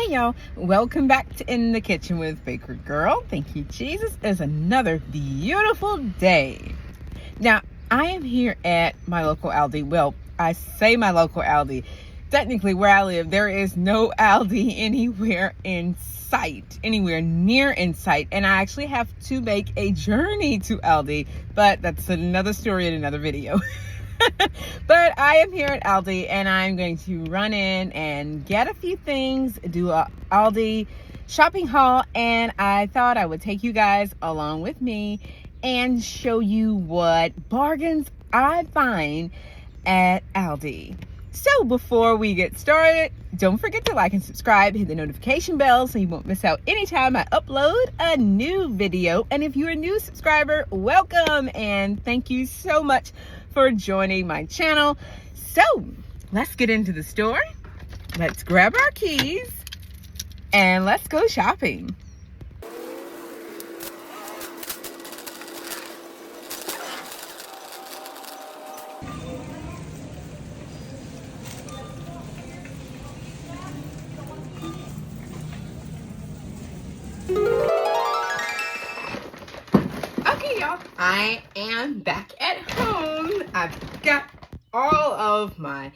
Hey y'all, welcome back to In the Kitchen with Baker Girl. Thank you, Jesus. It's another beautiful day. Now, I am here at my local Aldi. Well, I say my local Aldi. Technically, where I live, there is no Aldi anywhere in sight, anywhere near in sight. And I actually have to make a journey to Aldi, but that's another story in another video. But I am here at Aldi and I'm going to run in and get a few things, do a Aldi shopping haul, and I thought I would take you guys along with me and show you what bargains I find at Aldi. So before we get started, don't forget to like and subscribe, hit the notification bell so you won't miss out anytime I upload a new video. And if you're a new subscriber, welcome and thank you so much for joining my channel. So let's get into the store. Let's grab our keys and let's go shopping. Okay, y'all, I am back at home. I've got all of my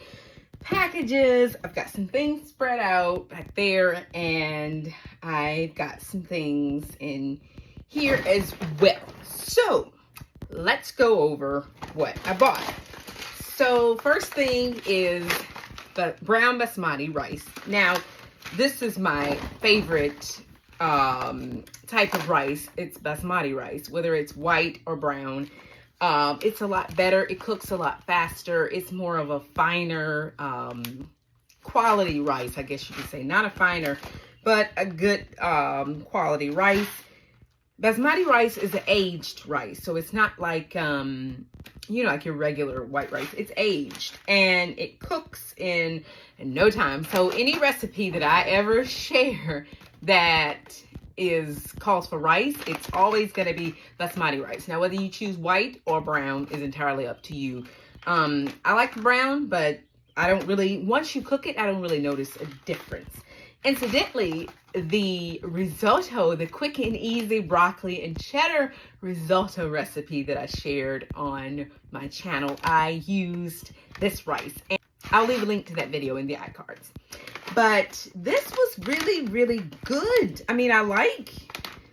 packages. I've got some things spread out back there, and I've got some things in here as well. So let's go over what I bought. So first thing is the brown basmati rice. Now, this is my favorite type of rice. It's basmati rice, whether it's white or brown. It's a lot better. It cooks a lot faster. It's more of a finer quality rice, I guess you could say. Not a finer, but a good quality rice. Basmati rice is an aged rice, so it's not like like your regular white rice. It's aged and it cooks in no time. So any recipe that I ever share that calls for rice, it's always going to be basmati rice. Now, whether you choose white or brown is entirely up to you. I like the brown, but once you cook it, I don't really notice a difference. Incidentally, the risotto, the quick and easy broccoli and cheddar risotto recipe that I shared on my channel, I used this rice. And I'll leave a link to that video in the iCards. But this was really, really good. I mean, I like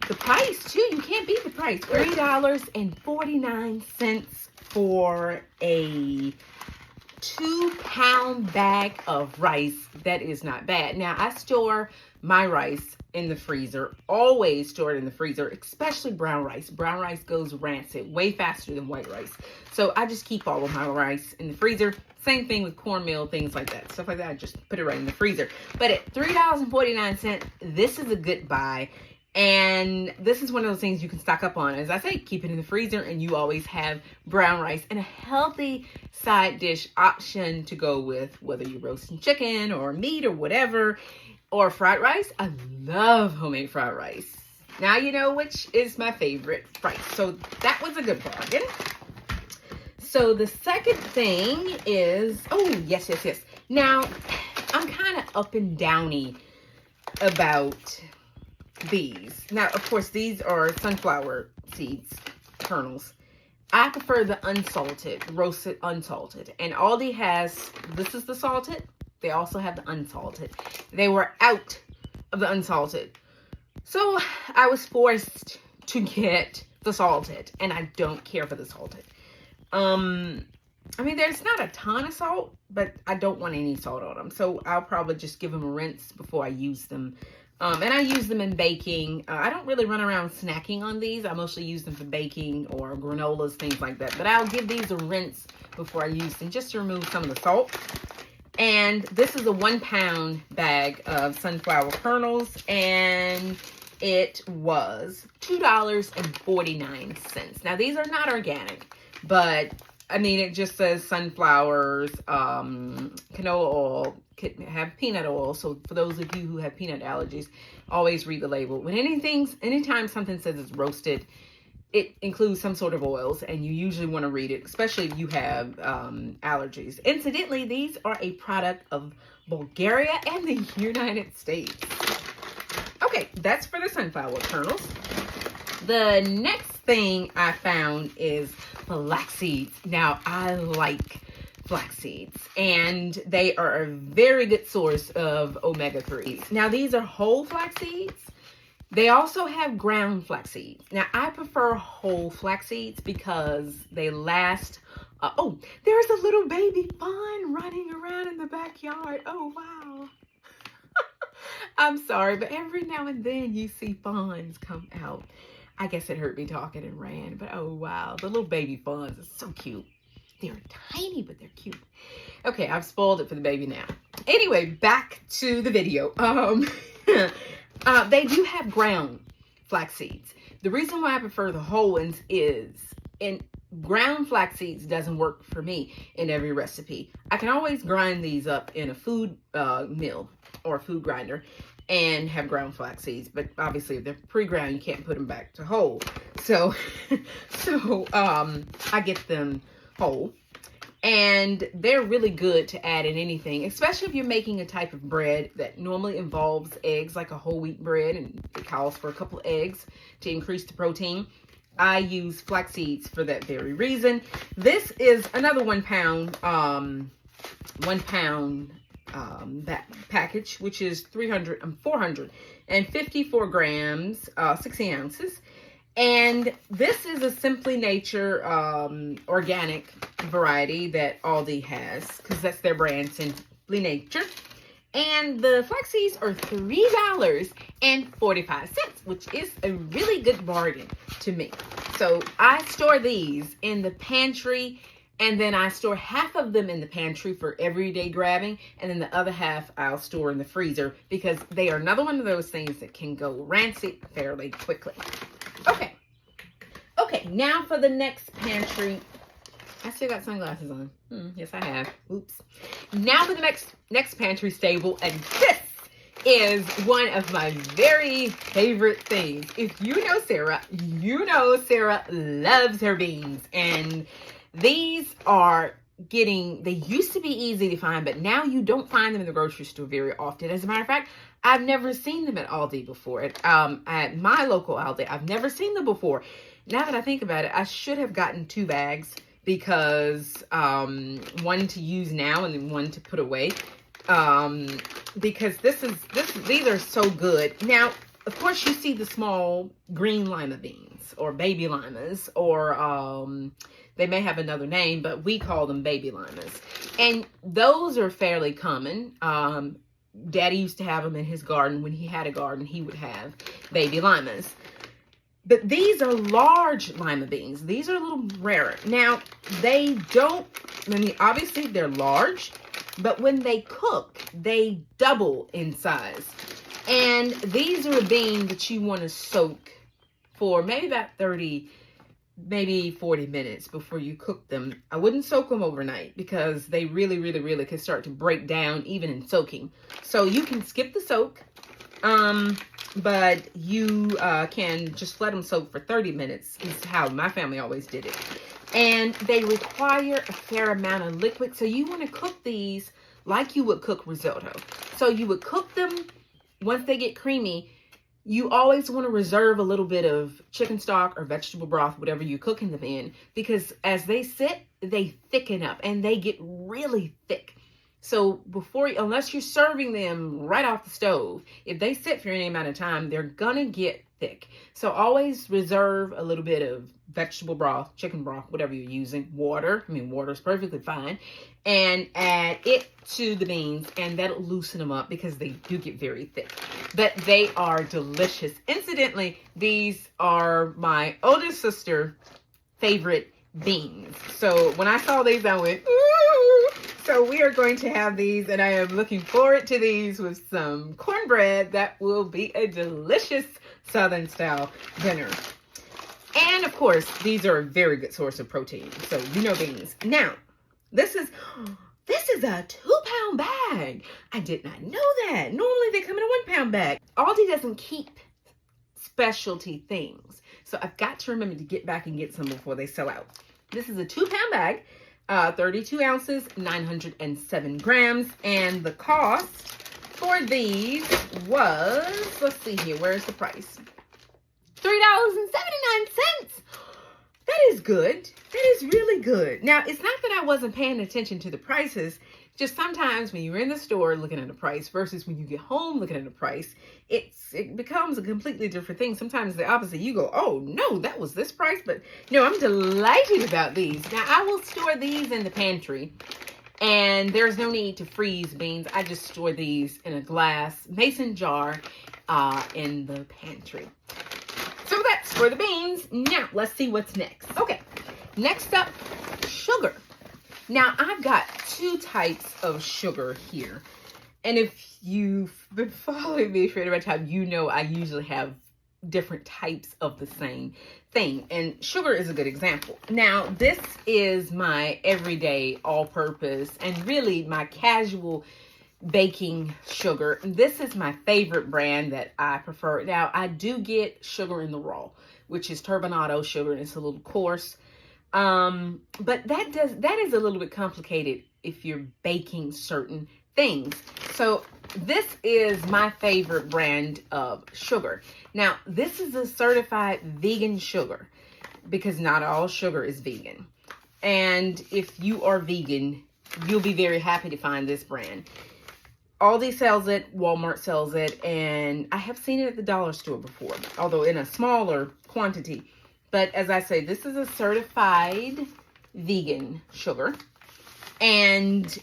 the price too. You can't beat the price. $3.49 for a 2-pound bag of rice. That is not bad. Now, I store my rice in the freezer, always store it in the freezer, especially brown rice. Brown rice goes rancid way faster than white rice. So I just keep all of my rice in the freezer. Same thing with cornmeal, things like that. Stuff like that, I just put it right in the freezer. But at $3.49, this is a good buy. And this is one of those things you can stock up on. As I say, keep it in the freezer and you always have brown rice and a healthy side dish option to go with, whether you're roasting chicken or meat or whatever, or fried rice. I love homemade fried rice. Now you know which is my favorite rice. So that was a good bargain. So the second thing is, yes. Now, I'm kind of up and downy about these. Now, of course, these are sunflower seeds, kernels. I prefer the unsalted, roasted unsalted. And Aldi has, this is the salted. They also have the unsalted. They were out of the unsalted. So I was forced to get the salted. And I don't care for the salted. I mean, there's not a ton of salt, but I don't want any salt on them. So I'll probably just give them a rinse before I use them. And I use them in baking. I don't really run around snacking on these. I mostly use them for baking or granolas, things like that. But I'll give these a rinse before I use them just to remove some of the salt. And this is a 1-pound bag of sunflower kernels. And it was $2.49. Now, these are not organic. But, I mean, it just says sunflowers, canola oil, could have peanut oil. So, for those of you who have peanut allergies, always read the label. When anytime something says it's roasted, it includes some sort of oils, and you usually want to read it, especially if you have allergies. Incidentally, these are a product of Bulgaria and the United States. Okay, that's for the sunflower kernels. The next thing I found is flax seeds. Now, I like flax seeds, and they are a very good source of omega-3s. Now, these are whole flax seeds. They also have ground flax seeds. Now, I prefer whole flax seeds because they last. Oh, there's a little baby fawn running around in the backyard. Oh, wow. I'm sorry, but every now and then you see fawns come out. I guess it hurt me talking and ran, but oh, wow. The little baby fawns are so cute. They're tiny, but they're cute. Okay, I've spoiled it for the baby now. Anyway, back to the video. They do have ground flax seeds. The reason why I prefer the whole ones is ground flax seeds doesn't work for me in every recipe. I can always grind these up in a food mill or food grinder and have ground flax seeds, but obviously if they're pre-ground, you can't put them back to whole. So I get them whole. And they're really good to add in anything, especially if you're making a type of bread that normally involves eggs, like a whole wheat bread, and it calls for a couple of eggs to increase the protein. I use flax seeds for that very reason. This is another 1 pound, that package, which is 454 grams, 16 ounces. And this is a Simply Nature organic variety that Aldi has, because that's their brand, Simply Nature. And the flax seeds are $3.45, which is a really good bargain to me. So I store these in the pantry, and then I store half of them in the pantry for everyday grabbing, and then the other half I'll store in the freezer, because they are another one of those things that can go rancid fairly quickly. Okay, now for the next pantry. I still got sunglasses on. Yes, I have. Oops. Now for the next pantry stable, and this is one of my very favorite things. If you know Sarah, you know Sarah loves her beans, and these are they used to be easy to find, but now you don't find them in the grocery store very often. As a matter of fact, I've never seen them at Aldi before. At my local Aldi, I've never seen them before. Now that I think about it, I should have gotten 2 bags, because one to use now and then one to put away. Because these are so good. Now, of course, you see the small green lima beans or baby limas, or they may have another name, but we call them baby limas. And those are fairly common. Daddy used to have them in his garden. When he had a garden, he would have baby limas. But these are large lima beans. These are a little rarer. Now, obviously they're large, but when they cook, they double in size. And these are a bean that you want to soak for maybe about 30, maybe 40 minutes before you cook them. I wouldn't soak them overnight, because they really, really, really can start to break down even in soaking. So you can skip the soak. But you can just let them soak for 30 minutes is how my family always did it. And they require a fair amount of liquid. So you want to cook these like you would cook risotto. So you would cook them once they get creamy. You always want to reserve a little bit of chicken stock or vegetable broth, whatever you're cooking them in, because as they sit, they thicken up and they get really thick. So unless you're serving them right off the stove, if they sit for any amount of time, they're gonna get thick. So always reserve a little bit of vegetable broth, chicken broth, whatever you're using, water. Water is perfectly fine. And add it to the beans, and that'll loosen them up, because they do get very thick. But they are delicious. Incidentally, these are my oldest sister's favorite beans. So when I saw these, I went, ooh! So we are going to have these, and I am looking forward to these with some cornbread. That will be a delicious Southern style dinner. And of course, these are a very good source of protein. So you know beans. Now, this is a 2-pound bag. I did not know that. Normally they come in a 1-pound bag. Aldi doesn't keep specialty things. So I've got to remember to get back and get some before they sell out. This is a 2-pound bag, 32 ounces, 907 grams. And the cost for these was, let's see here, where's the price? $3.79. That is good. That is really good. Now, it's not that I wasn't paying attention to the prices. Just sometimes when you're in the store looking at a price versus when you get home looking at a price, it becomes a completely different thing. Sometimes the opposite. You go, oh, no, that was this price. But no, I'm delighted about these. Now, I will store these in the pantry. And there's no need to freeze beans. I just store these in a glass mason jar in the pantry. So that's for the beans. Now, let's see what's next. Okay, next up, sugar. Now, I've got 2 types of sugar here. And if you've been following me for any time, you know I usually have different types of the same thing. And sugar is a good example. Now, this is my everyday all-purpose and really my casual baking sugar. This is my favorite brand that I prefer. Now, I do get sugar in the raw, which is turbinado sugar, and it's a little coarse. But that is a little bit complicated if you're baking certain things. So this is my favorite brand of sugar. Now, this is a certified vegan sugar because not all sugar is vegan. And if you are vegan, you'll be very happy to find this brand. Aldi sells it, Walmart sells it, and I have seen it at the dollar store before, although in a smaller quantity. But as I say, this is a certified vegan sugar, and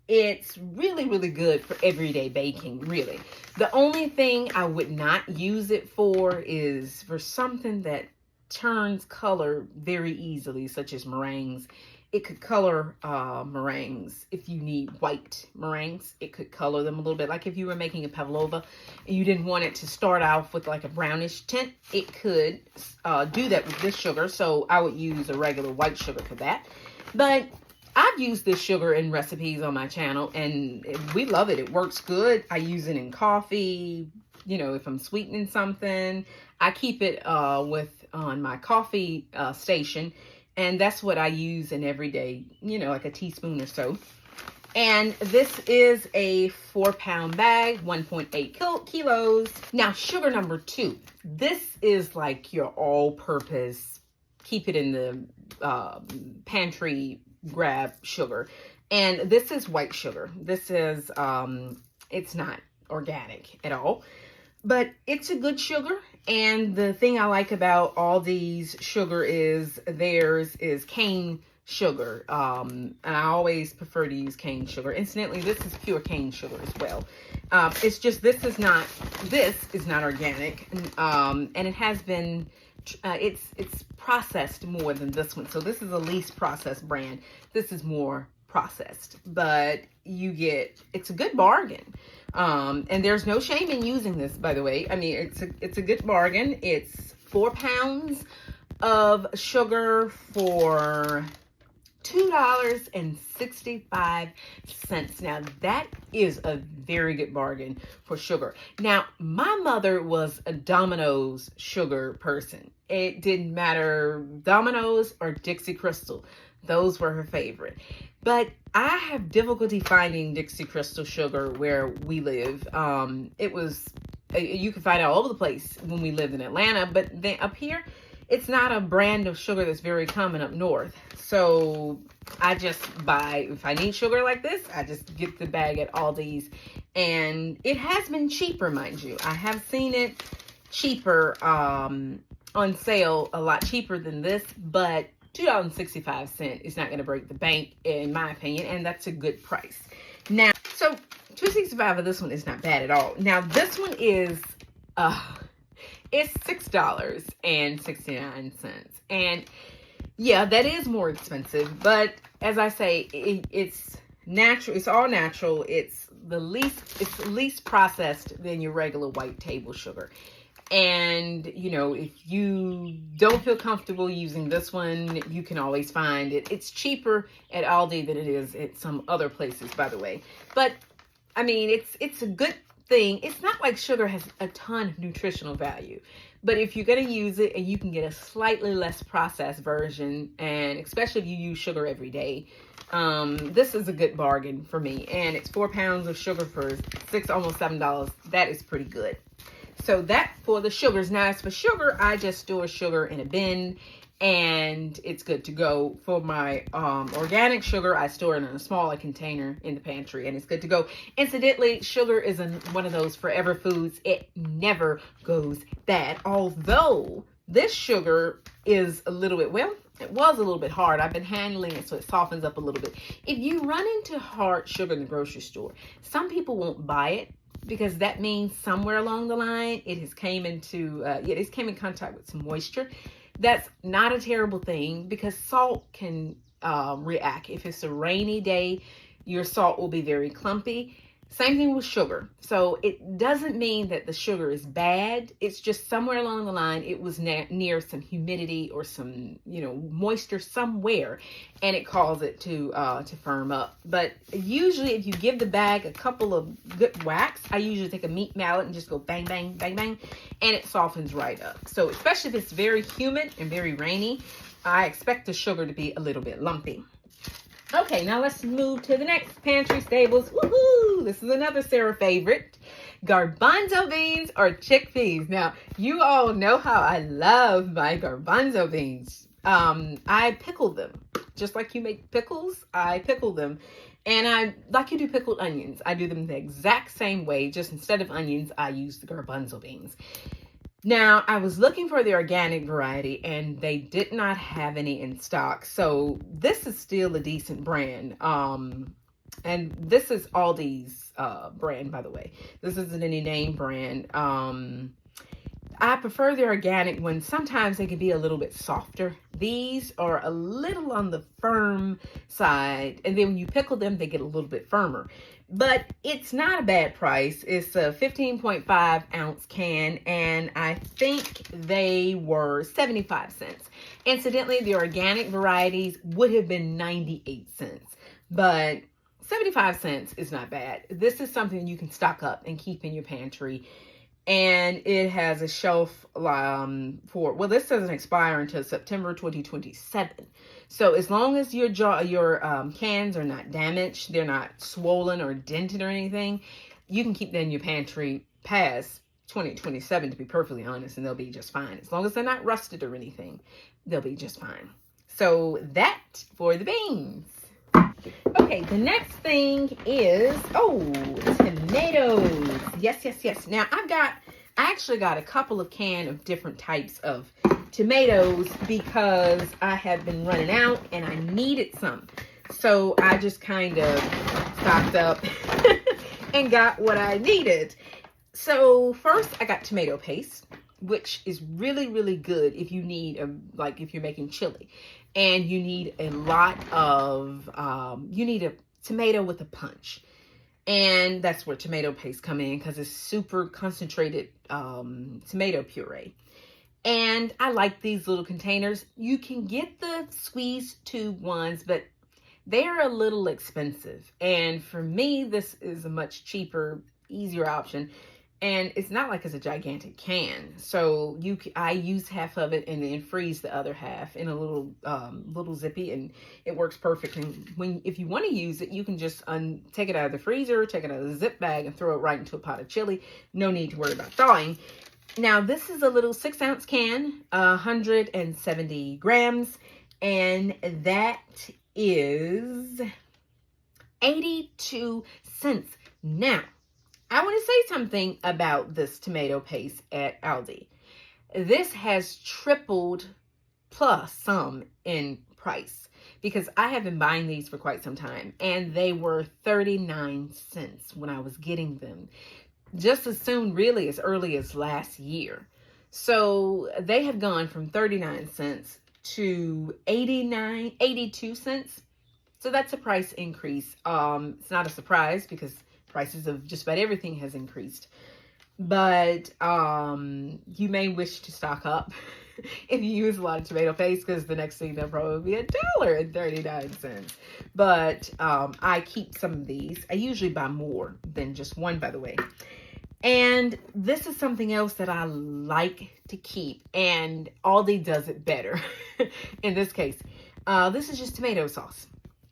it's really, really good for everyday baking, really. The only thing I would not use it for is for something that turns color very easily, such as meringues. It could color meringues. If you need white meringues, it could color them a little bit. Like if you were making a pavlova and you didn't want it to start off with like a brownish tint, it could do that with this sugar. So I would use a regular white sugar for that. But I've used this sugar in recipes on my channel and we love it. It works good. I use it in coffee. You know, if I'm sweetening something, I keep it on my coffee station. And that's what I use in everyday, you know, like a teaspoon or so. And this is a 4-pound bag, 1.8 kilos. Now, sugar number 2. This is like your all-purpose, keep it in the pantry grab sugar. And this is white sugar. This is, it's not organic at all. But it's a good sugar, and the thing I like about Aldi's sugar is theirs is cane sugar, and I always prefer to use cane sugar. Incidentally, this is pure cane sugar as well. It's just this is not organic, and it has been it's processed more than this one. So this is a least processed brand. This is more processed, but it's a good bargain. And there's no shame in using this, by the way. I mean, it's a good bargain. It's 4 pounds of sugar for $2.65. Now, that is a very good bargain for sugar. Now, my mother was a Domino's sugar person. It didn't matter, Domino's or Dixie Crystal. Those were her favorite. But I have difficulty finding Dixie Crystal sugar where we live. You can find it all over the place when we lived in Atlanta, but then up here, it's not a brand of sugar that's very common up north. So I just buy, if I need sugar like this, I just get the bag at Aldi's. And it has been cheaper, mind you. I have seen it cheaper on sale, a lot cheaper than this, but $2.65 is not going to break the bank, in my opinion, and that's a good price. Now, so $2.65 of this one is not bad at all. Now, this one is, it's $6.69. And yeah, that is more expensive, but as I say, it's natural. It's all natural. It's least processed than your regular white table sugar. And, you know, if you don't feel comfortable using this one, you can always find it. It's cheaper at Aldi than it is at some other places, by the way. But, I mean, it's a good thing, it's not like sugar has a ton of nutritional value, but if you're going to use it and you can get a slightly less processed version, and especially if you use sugar every day, this is a good bargain for me. And it's 4 pounds of sugar for almost $7. That is pretty good. So that for the sugars. Now, as for sugar, I just store sugar in a bin and it's good to go. For my organic sugar, I store it in a smaller container in the pantry and it's good to go. Incidentally, sugar is one of those forever foods. It never goes bad. Although this sugar is a little bit, well, it was a little bit hard. I've been handling it so it softens up a little bit. If you run into hard sugar in the grocery store, some people won't buy it, because that means somewhere along the line it has came into it came in contact with some moisture. That's not a terrible thing, because salt can react. If it's a rainy day, your salt will be very clumpy. Same thing with sugar. So it doesn't mean that the sugar is bad. It's just somewhere along the line it was near some humidity or some moisture somewhere, and it caused it to firm up. But usually, if you give the bag a couple of good whacks, I usually take a meat mallet and just go bang, bang, bang, bang, and it softens right up. So especially if it's very humid and very rainy, I expect the sugar to be a little bit lumpy. Okay, now let's move to the next pantry staples. Woohoo! This is another Sarah favorite. Garbanzo beans or chickpeas. Now, you all know how I love my garbanzo beans. I pickle them. Just like you make pickles, I pickle them. And like you do pickled onions, I do them the exact same way. Just instead of onions, I use the garbanzo beans. Now, I was looking for the organic variety and they did not have any in stock. So this is still a decent brand. And this is Aldi's brand, by the way. This isn't any name brand. I prefer the organic ones. Sometimes they can be a little bit softer. These are a little on the firm side. And then when you pickle them, they get a little bit firmer. But it's not a bad price. It's a 15.5 ounce can, and I think they were 75 cents. Incidentally, the organic varieties would have been 98 cents, but 75 cents is not bad. This is something you can stock up and keep in your pantry. And it has a shelf well, this doesn't expire until September 2027. So as long as your cans are not damaged, they're not swollen or dented or anything, you can keep them in your pantry past 2027, to be perfectly honest, and they'll be just fine. As long as they're not rusted or anything, they'll be just fine. So that for the beans. Okay, the next thing is, tomatoes. Yes. Now, I actually got a couple of cans of different types of tomatoes because I have been running out and I needed some. So I just kind of stocked up and got what I needed. So first I got tomato paste, which is really, really good if you need, if you're making chili. And you need a lot of, you need a tomato with a punch. And that's where tomato paste come in, because it's super concentrated tomato puree. And I like these little containers. You can get the squeeze tube ones, but they're a little expensive. And for me, this is a much cheaper, easier option. And it's not like it's a gigantic can. So I use half of it and then freeze the other half in a little zippy, and it works perfectly. If you want to use it, you can just take it out of the freezer, take it out of the zip bag, and throw it right into a pot of chili. No need to worry about thawing. Now, this is a little 6 ounce can, 170 grams, and that is 82 cents. Now, I want to say something about this tomato paste at Aldi. This has tripled plus some in price, because I have been buying these for quite some time, and they were 39 cents when I was getting them. Just as soon, really, as early as last year. So they have gone from 39 cents to 82 cents. So that's a price increase. It's not a surprise, because prices of just about everything has increased. But you may wish to stock up if you use a lot of tomato paste, because the next thing they'll probably be $1.39. But I keep some of these. I usually buy more than just one, by the way. And this is something else that I like to keep, and Aldi does it better in this case. This is just tomato sauce,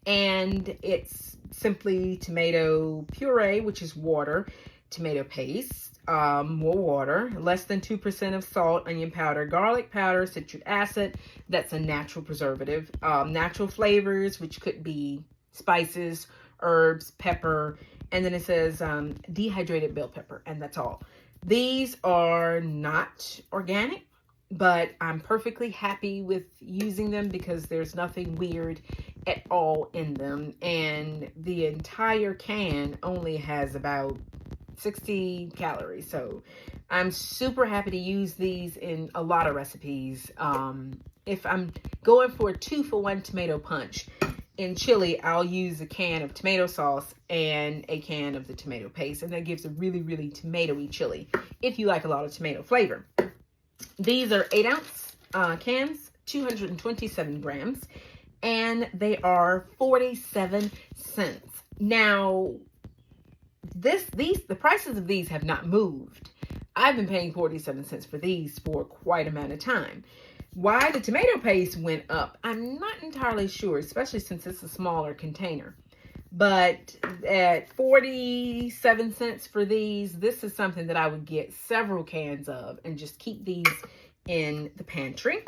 and it's simply tomato puree, which is water, tomato paste, more water, less than 2% of salt, onion powder, garlic powder, citric acid. That's a natural preservative. Natural flavors, which could be spices, herbs, pepper, and then it says dehydrated bell pepper, and that's all. These are not organic, but I'm perfectly happy with using them because there's nothing weird at all in them. And the entire can only has about 60 calories. So I'm super happy to use these in a lot of recipes. If I'm going for a 2-for-1 tomato punch, in chili, I'll use a can of tomato sauce and a can of the tomato paste, and that gives a really, really tomatoey chili if you like a lot of tomato flavor. These are 8-ounce cans, 227 grams, and they are 47 cents. Now, the prices of these have not moved. I've been paying 47 cents for these for quite a amount of time. Why the tomato paste went up, I'm not entirely sure, especially since it's a smaller container. But at 47 cents for these, this is something that I would get several cans of and just keep these in the pantry.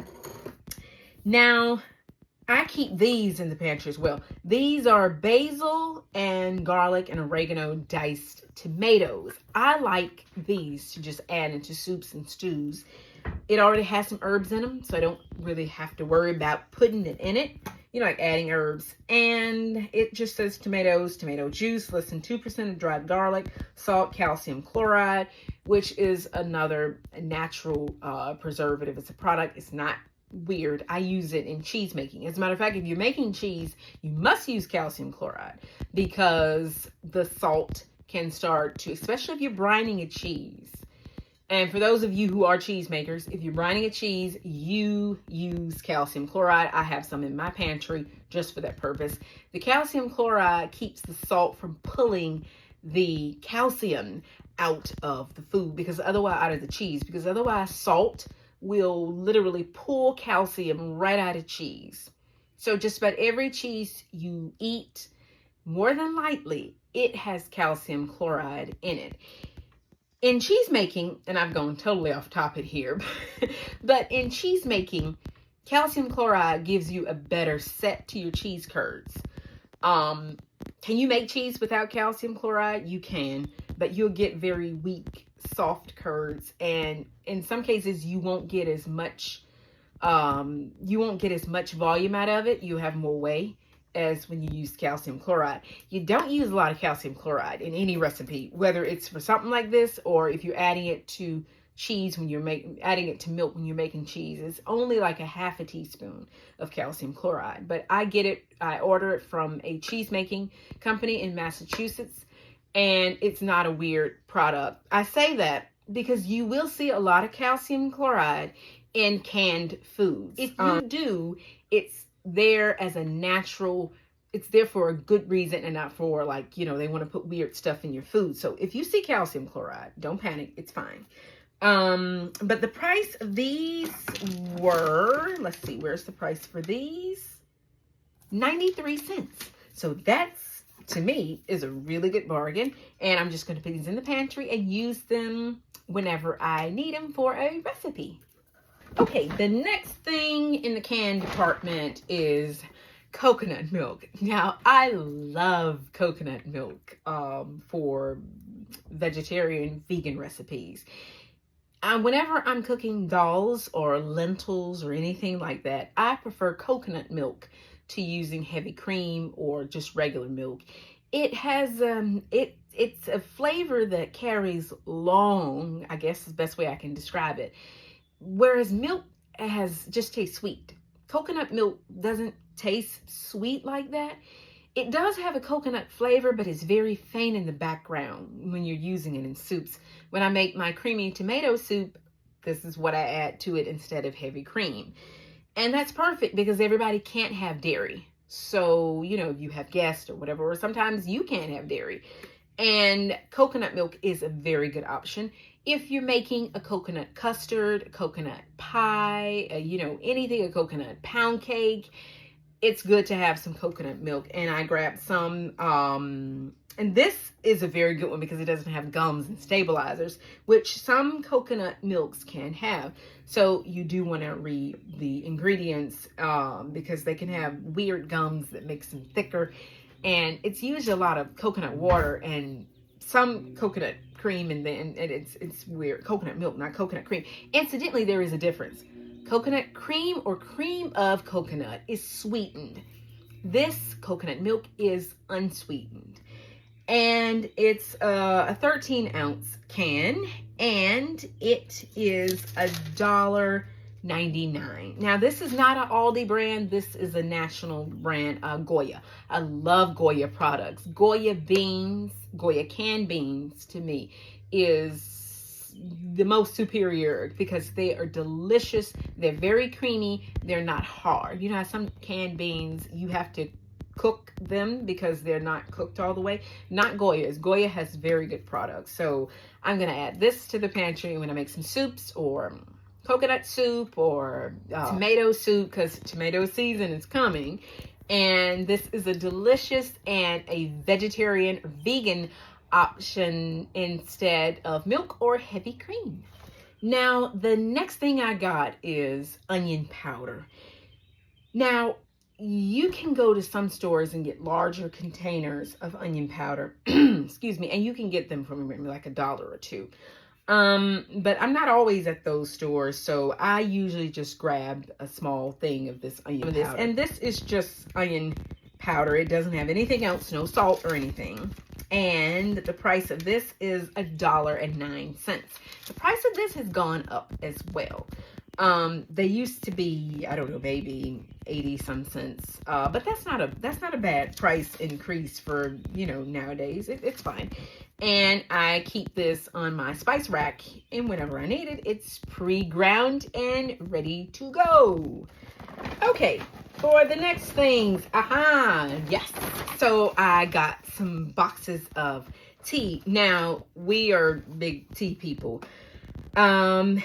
Now, I keep these in the pantry as well. These are basil and garlic and oregano diced tomatoes. I like these to just add into soups and stews. It already has some herbs in them, so I don't really have to worry about putting it in it. You know, like adding herbs. And it just says tomatoes, tomato juice, less than 2% of dried garlic, salt, calcium chloride, which is another natural preservative. It's a product. It's not weird. I use it in cheese making. As a matter of fact, if you're making cheese, you must use calcium chloride because the salt can start to, especially if you're brining a cheese. And for those of you who are cheese makers, if you're brining a cheese, you use calcium chloride. I have some in my pantry just for that purpose. The calcium chloride keeps the salt from pulling the calcium out of the food, because otherwise, out of the cheese, because otherwise salt will literally pull calcium right out of cheese. So just about every cheese you eat, more than likely, it has calcium chloride in it. In cheese making, and I've gone totally off topic here, but in cheese making, calcium chloride gives you a better set to your cheese curds. Can you make cheese without calcium chloride? You can, but you'll get very weak, soft curds, and in some cases you won't get as much volume out of it. You have more whey as when you use calcium chloride. You don't use a lot of calcium chloride in any recipe, whether it's for something like this or if you're adding it to cheese when you're adding it to milk when you're making cheese. It's only like a half a teaspoon of calcium chloride. But I order it from a cheese making company in Massachusetts, and it's not a weird product. I say that because you will see a lot of calcium chloride in canned foods. If you do, it's there as a natural, it's there for a good reason and not for like, you know, they want to put weird stuff in your food. So if you see calcium chloride, don't panic, it's fine. But the price of these were, let's see, where's the price for these? 93 cents. So that's, to me, is a really good bargain. And I'm just going to put these in the pantry and use them whenever I need them for a recipe. Okay, the next thing in the can department is coconut milk. Now, I love coconut milk for vegetarian, vegan recipes. Whenever I'm cooking dals or lentils or anything like that, I prefer coconut milk to using heavy cream or just regular milk. It has it's a flavor that carries long, I guess is the best way I can describe it. Whereas milk just tastes sweet. Coconut milk doesn't taste sweet like that. It does have a coconut flavor, but it's very faint in the background when you're using it in soups. When I make my creamy tomato soup, this is what I add to it instead of heavy cream. And that's perfect because everybody can't have dairy. So, you know, if you have guests or whatever, or sometimes you can't have dairy. And coconut milk is a very good option. If you're making a coconut custard, coconut pie, anything, a coconut pound cake, it's good to have some coconut milk. And I grabbed some, and this is a very good one because it doesn't have gums and stabilizers, which some coconut milks can have. So you do want to read the ingredients because they can have weird gums that makes them thicker. And it's used a lot of coconut water and some coconut cream, and it's weird. Coconut milk, not coconut cream. Incidentally, there is a difference. Coconut cream or cream of coconut is sweetened. This coconut milk is unsweetened. And it's a 13-ounce can, and it is $1.99. Now, this is not an Aldi brand. This is a national brand, Goya. I love Goya products. Goya beans, Goya canned beans, to me, is the most superior because they are delicious. They're very creamy. They're not hard. You know how some canned beans, you have to cook them because they're not cooked all the way. Not Goya's. Goya has very good products. So I'm going to add this to the pantry when I make some soups or coconut soup or tomato soup because tomato season is coming. And this is a delicious and a vegetarian, vegan option instead of milk or heavy cream. Now, the next thing I got is onion powder. Now, you can go to some stores and get larger containers of onion powder, excuse me, and you can get them from like $1 or $2. But I'm not always at those stores, so I usually just grab a small thing of this onion powder. And this is just onion powder. It doesn't have anything else, no salt or anything. And the price of this is $1.09. The price of this has gone up as well. They used to be, I don't know, maybe 80 some cents. But that's not a bad price increase for, nowadays. It's fine. And I keep this on my spice rack, and whenever I need it, it's pre-ground and ready to go. Okay, for the next things, yes. So I got some boxes of tea. Now, we are big tea people. And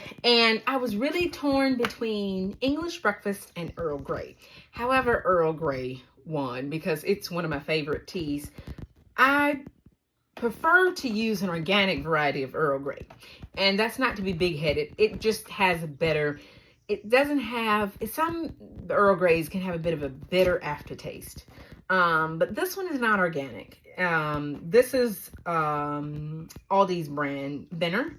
I was really torn between English breakfast and Earl Grey. However, Earl Grey won because it's one of my favorite teas. I prefer to use an organic variety of Earl Grey. And that's not to be big-headed. It just has some Earl Greys can have a bit of a bitter aftertaste. But this one is not organic. This is Aldi's brand, Benner.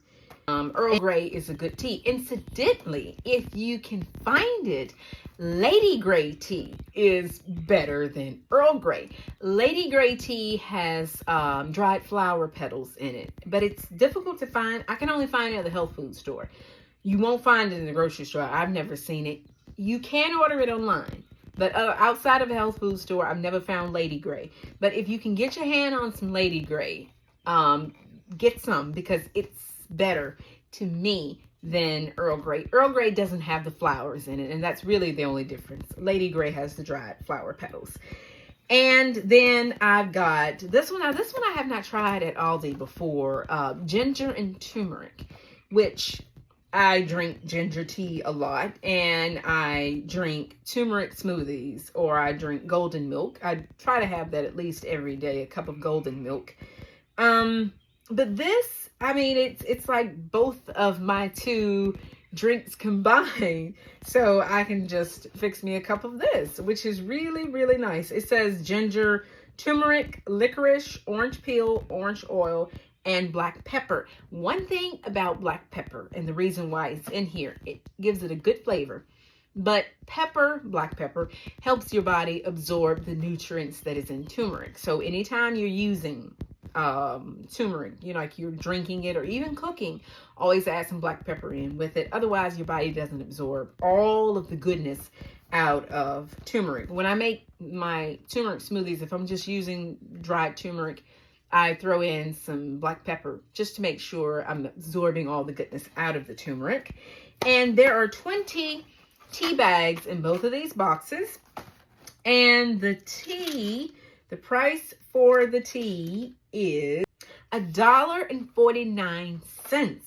Earl Grey is a good tea. Incidentally, if you can find it, Lady Grey tea is better than Earl Grey. Lady Grey tea has dried flower petals in it, but it's difficult to find. I can only find it at the health food store. You won't find it in the grocery store. I've never seen it. You can order it online, but outside of a health food store, I've never found Lady Grey. But if you can get your hand on some Lady Grey, get some because it's better to me than Earl Grey. Earl Grey doesn't have the flowers in it, and that's really the only difference. Lady Grey has the dried flower petals. And then I've got this one. Now, this one I have not tried at Aldi before. Ginger and turmeric, which I drink ginger tea a lot, and I drink turmeric smoothies, or I drink golden milk. I try to have that at least every day, a cup of golden milk. But this, I mean, it's like both of my two drinks combined. So I can just fix me a cup of this, which is really, really nice. It says ginger, turmeric, licorice, orange peel, orange oil, and black pepper. One thing about black pepper, and the reason why it's in here, it gives it a good flavor. But black pepper, helps your body absorb the nutrients that is in turmeric. So anytime you're using turmeric, like you're drinking it or even cooking, always add some black pepper in with it. Otherwise, your body doesn't absorb all of the goodness out of turmeric. When I make my turmeric smoothies, if I'm just using dried turmeric, I throw in some black pepper just to make sure I'm absorbing all the goodness out of the turmeric. And there are 20 tea bags in both of these boxes. And the price for the tea is $1.49.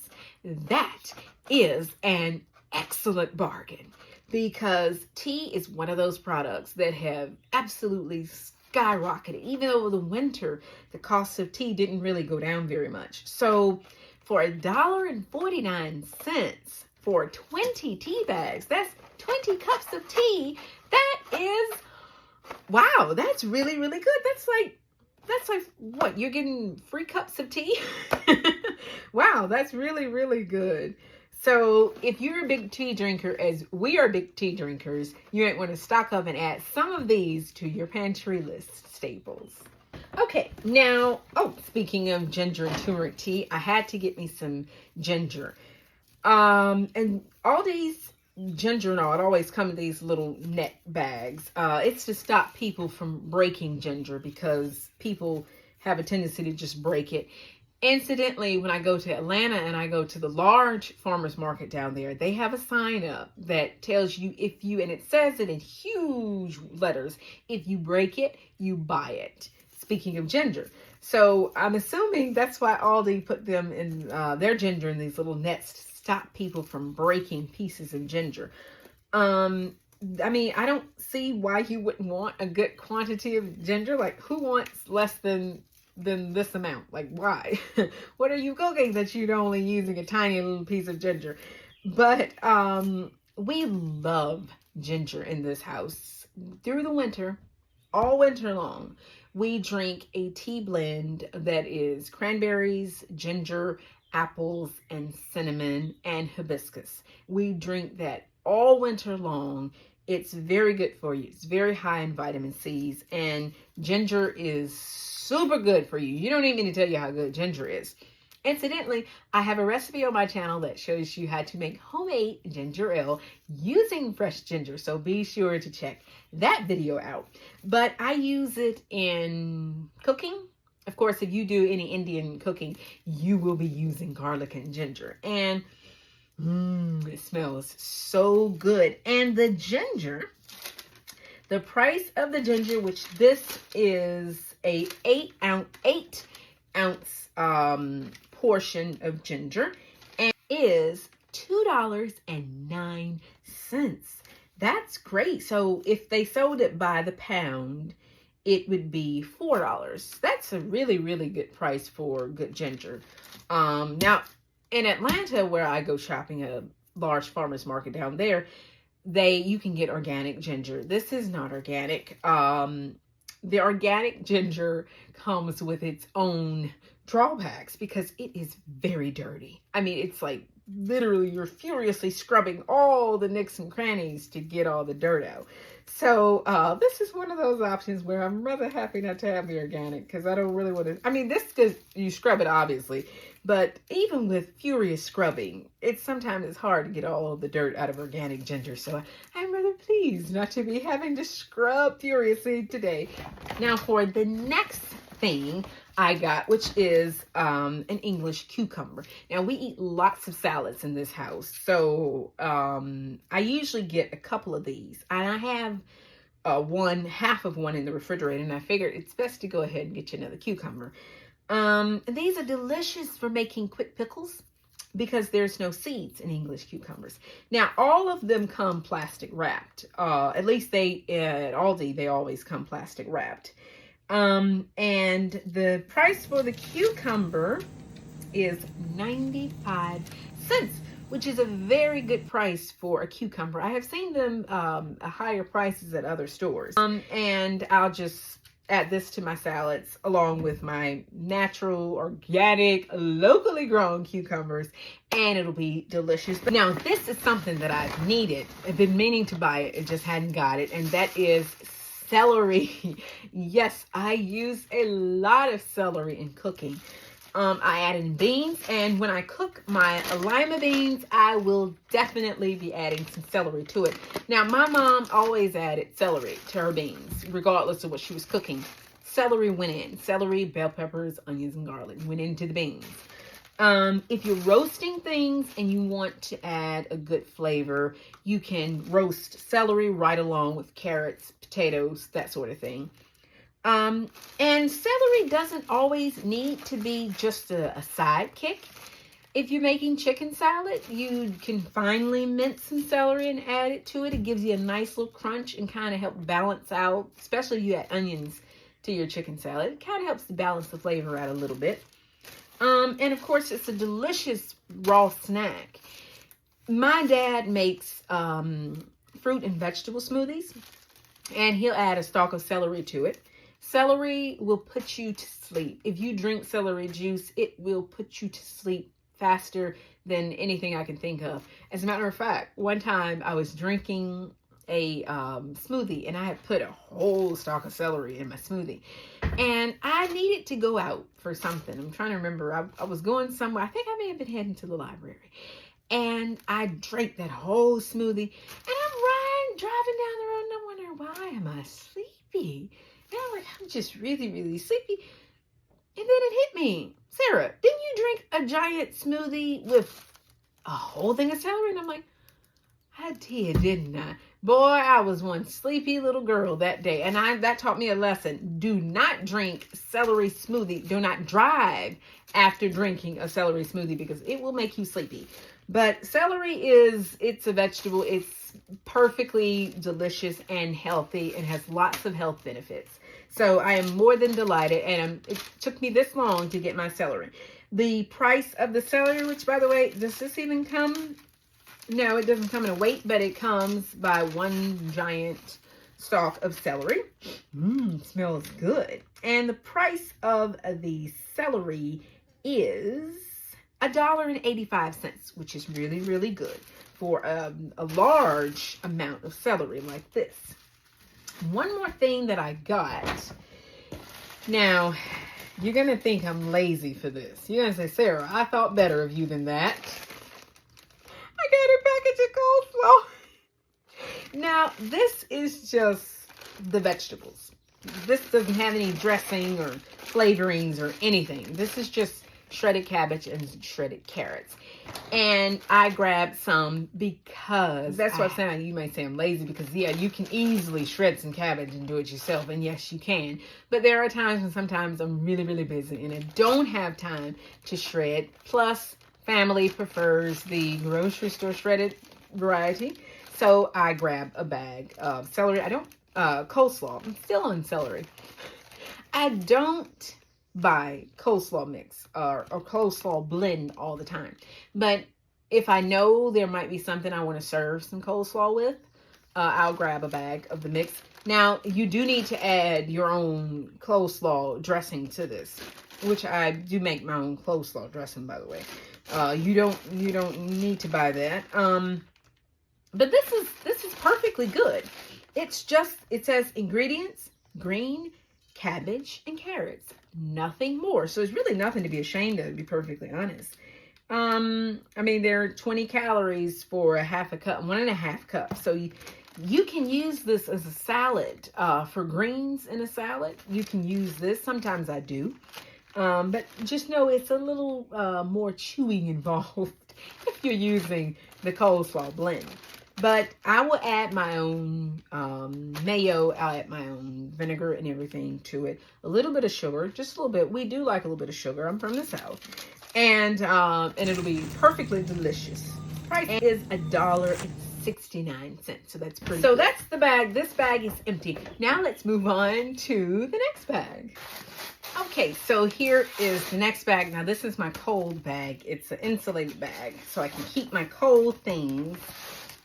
That is an excellent bargain because tea is one of those products that have absolutely skyrocketed. Even over the winter, the cost of tea didn't really go down very much. So for $1.49 for 20 tea bags, that's 20 cups of tea. That is, wow, that's really, really good. That's like what, you're getting free cups of tea? Wow, that's really, really good. So if you're a big tea drinker, as we are big tea drinkers, you might want to stock up and add some of these to your pantry list staples. Okay, now, speaking of ginger and turmeric tea, I had to get me some ginger. And Aldi's ginger and all, it always comes in these little net bags. It's to stop people from breaking ginger because people have a tendency to just break it. Incidentally, when I go to Atlanta and I go to the large farmers market down there, they have a sign up that tells you and it says it in huge letters, if you break it, you buy it. Speaking of ginger. So I'm assuming that's why Aldi put them in their ginger in these little nets to stop people from breaking pieces of ginger. I mean, I don't see why you wouldn't want a good quantity of ginger. Like, who wants less than this amount? Like, why? What are you cooking that you're only using a tiny little piece of ginger? But we love ginger in this house. Through the winter, all winter long, we drink a tea blend that is cranberries, ginger, apples, and cinnamon, and hibiscus. We drink that all winter long. It's very good for you. It's very high in vitamin C's, and ginger is super good for you. You don't need me to tell you how good ginger is. Incidentally, I have a recipe on my channel that shows you how to make homemade ginger ale using fresh ginger, so be sure to check that video out. But I use it in cooking. Of course, if you do any Indian cooking, you will be using garlic and ginger. And it smells so good. And the ginger, the price of the ginger, which this is a 8 ounce portion of ginger, and is $2.09. That's great. So if they sold it by the pound, it would be $4. That's a really, really good price for good ginger. Now in Atlanta, where I go shopping at a large farmer's market down there, you can get organic ginger. This is not organic. The organic ginger comes with its own drawbacks because it is very dirty. I mean, it's like literally you're furiously scrubbing all the nooks and crannies to get all the dirt out. So this is one of those options where I'm rather happy not to have the organic because I don't really want to. I mean, this because you scrub it obviously, but even with furious scrubbing, sometimes it's hard to get all of the dirt out of organic ginger. So I'm rather pleased not to be having to scrub furiously today. Now for the next thing I got, which is an English cucumber. Now we eat lots of salads in this house, so I usually get a couple of these, and I have half of one in the refrigerator, and I figured it's best to go ahead and get you another cucumber. These are delicious for making quick pickles because there's no seeds in English cucumbers. Now all of them come plastic wrapped. At least at Aldi they always come plastic wrapped. And the price for the cucumber is 95 cents, which is a very good price for a cucumber. I have seen them at higher prices at other stores. And I'll just add this to my salads along with my natural, organic, locally grown cucumbers, and it'll be delicious. But now this is something that I've needed. I've been meaning to buy it, just hadn't got it, and that is celery. Yes, I use a lot of celery in cooking. I add in beans, and when I cook my lima beans, I will definitely be adding some celery to it. Now, my mom always added celery to her beans, regardless of what she was cooking. Celery went in. Celery, bell peppers, onions, and garlic went into the beans. If you're roasting things and you want to add a good flavor, you can roast celery right along with carrots, potatoes, that sort of thing. And celery doesn't always need to be just a sidekick. If you're making chicken salad, you can finely mince some celery and add it to it. It gives you a nice little crunch and kind of help balance out, especially if you add onions to your chicken salad. It kind of helps to balance the flavor out a little bit. And of course, it's a delicious raw snack. My dad makes fruit and vegetable smoothies, and he'll add a stalk of celery to it. Celery will put you to sleep. If you drink celery juice, it will put you to sleep faster than anything I can think of. As a matter of fact, one time I was drinking a smoothie, and I had put a whole stalk of celery in my smoothie, and I needed to go out for something. I'm trying to remember. I was going somewhere. I think I may have been heading to the library, and I drank that whole smoothie, and I'm driving down the road, and I'm wondering, why am I sleepy? And I'm like, I'm just really, really sleepy. And then it hit me. Sarah, didn't you drink a giant smoothie with a whole thing of celery? And I'm like, I did, didn't I? Boy, I was one sleepy little girl that day. And that taught me a lesson. Do not drink celery smoothie. Do not drive after drinking a celery smoothie because it will make you sleepy. But celery it's a vegetable. It's perfectly delicious and healthy and has lots of health benefits. So I am more than delighted, and it took me this long to get my celery. The price of the celery, which by the way, does this even come? No, it doesn't come in a weight, but it comes by one giant stalk of celery. Smells good. And the price of the celery is $1.85, which is really, really good for a large amount of celery like this. One more thing that I got. Now, you're going to think I'm lazy for this. You're going to say, Sarah, I thought better of you than that. I got a package of coleslaw. Now, this is just the vegetables. This doesn't have any dressing or flavorings or anything. This is just shredded cabbage and shredded carrots. And I grabbed some because that's what I'm saying. You might say I'm lazy because, yeah, you can easily shred some cabbage and do it yourself. And yes, you can. But there are times when sometimes I'm really, really busy and I don't have time to shred. Plus, family prefers the grocery store shredded variety. So I grab a bag of celery. Coleslaw. I'm still on celery. I don't buy coleslaw mix or coleslaw blend all the time. But if I know there might be something I want to serve some coleslaw with, I'll grab a bag of the mix. Now, you do need to add your own coleslaw dressing to this, which I do make my own coleslaw dressing, by the way. You don't need to buy that. But this is perfectly good. It says ingredients: green cabbage and carrots, nothing more. So it's really nothing to be ashamed of, to be perfectly honest. I mean, there are 20 calories for a half a cup, 1.5 cups. So you can use this as a salad, for greens in a salad. You can use this. Sometimes I do. But just know it's a little more chewing involved if you're using the coleslaw blend. But I will add my own mayo. I'll add my own vinegar and everything to it. A little bit of sugar, just a little bit. We do like a little bit of sugar. I'm from the South. And it'll be perfectly delicious. Price is $1.69. So that's pretty good. That's the bag. This bag is empty. Now let's move on to the next bag. Okay, so here is the next bag. Now this is my cold bag. It's an insulated bag, so I can keep my cold things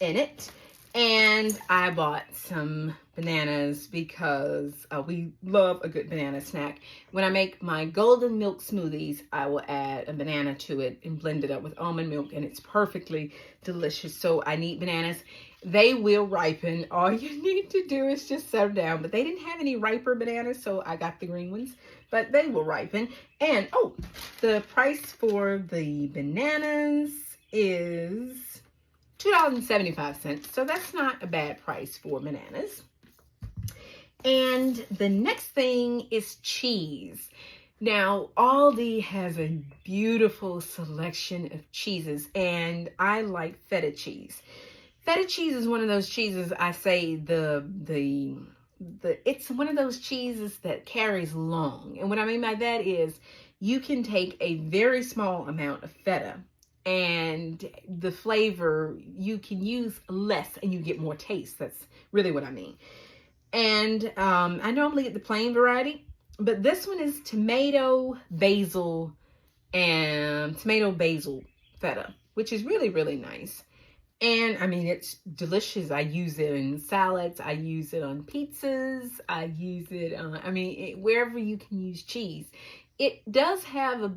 in it. And I bought some bananas because we love a good banana snack. When I make my golden milk smoothies, I will add a banana to it and blend it up with almond milk, and it's perfectly delicious. So I need bananas. They will ripen. All you need to do is just set them down. But they didn't have any riper bananas, so I got the green ones. But they will ripen. And, the price for the bananas is $2.75. So that's not a bad price for bananas. And the next thing is cheese. Now, Aldi has a beautiful selection of cheeses, and I like feta cheese. Feta cheese is one of those cheeses I say the it's one of those cheeses that carries long. And what I mean by that is you can take a very small amount of feta and the flavor, you can use less and you get more taste. That's really what I mean. And I normally get the plain variety, but this one is tomato basil feta, which is really, really nice. And I mean, it's delicious. I use it in salads. I use it on pizzas. I use it on, wherever you can use cheese. It does have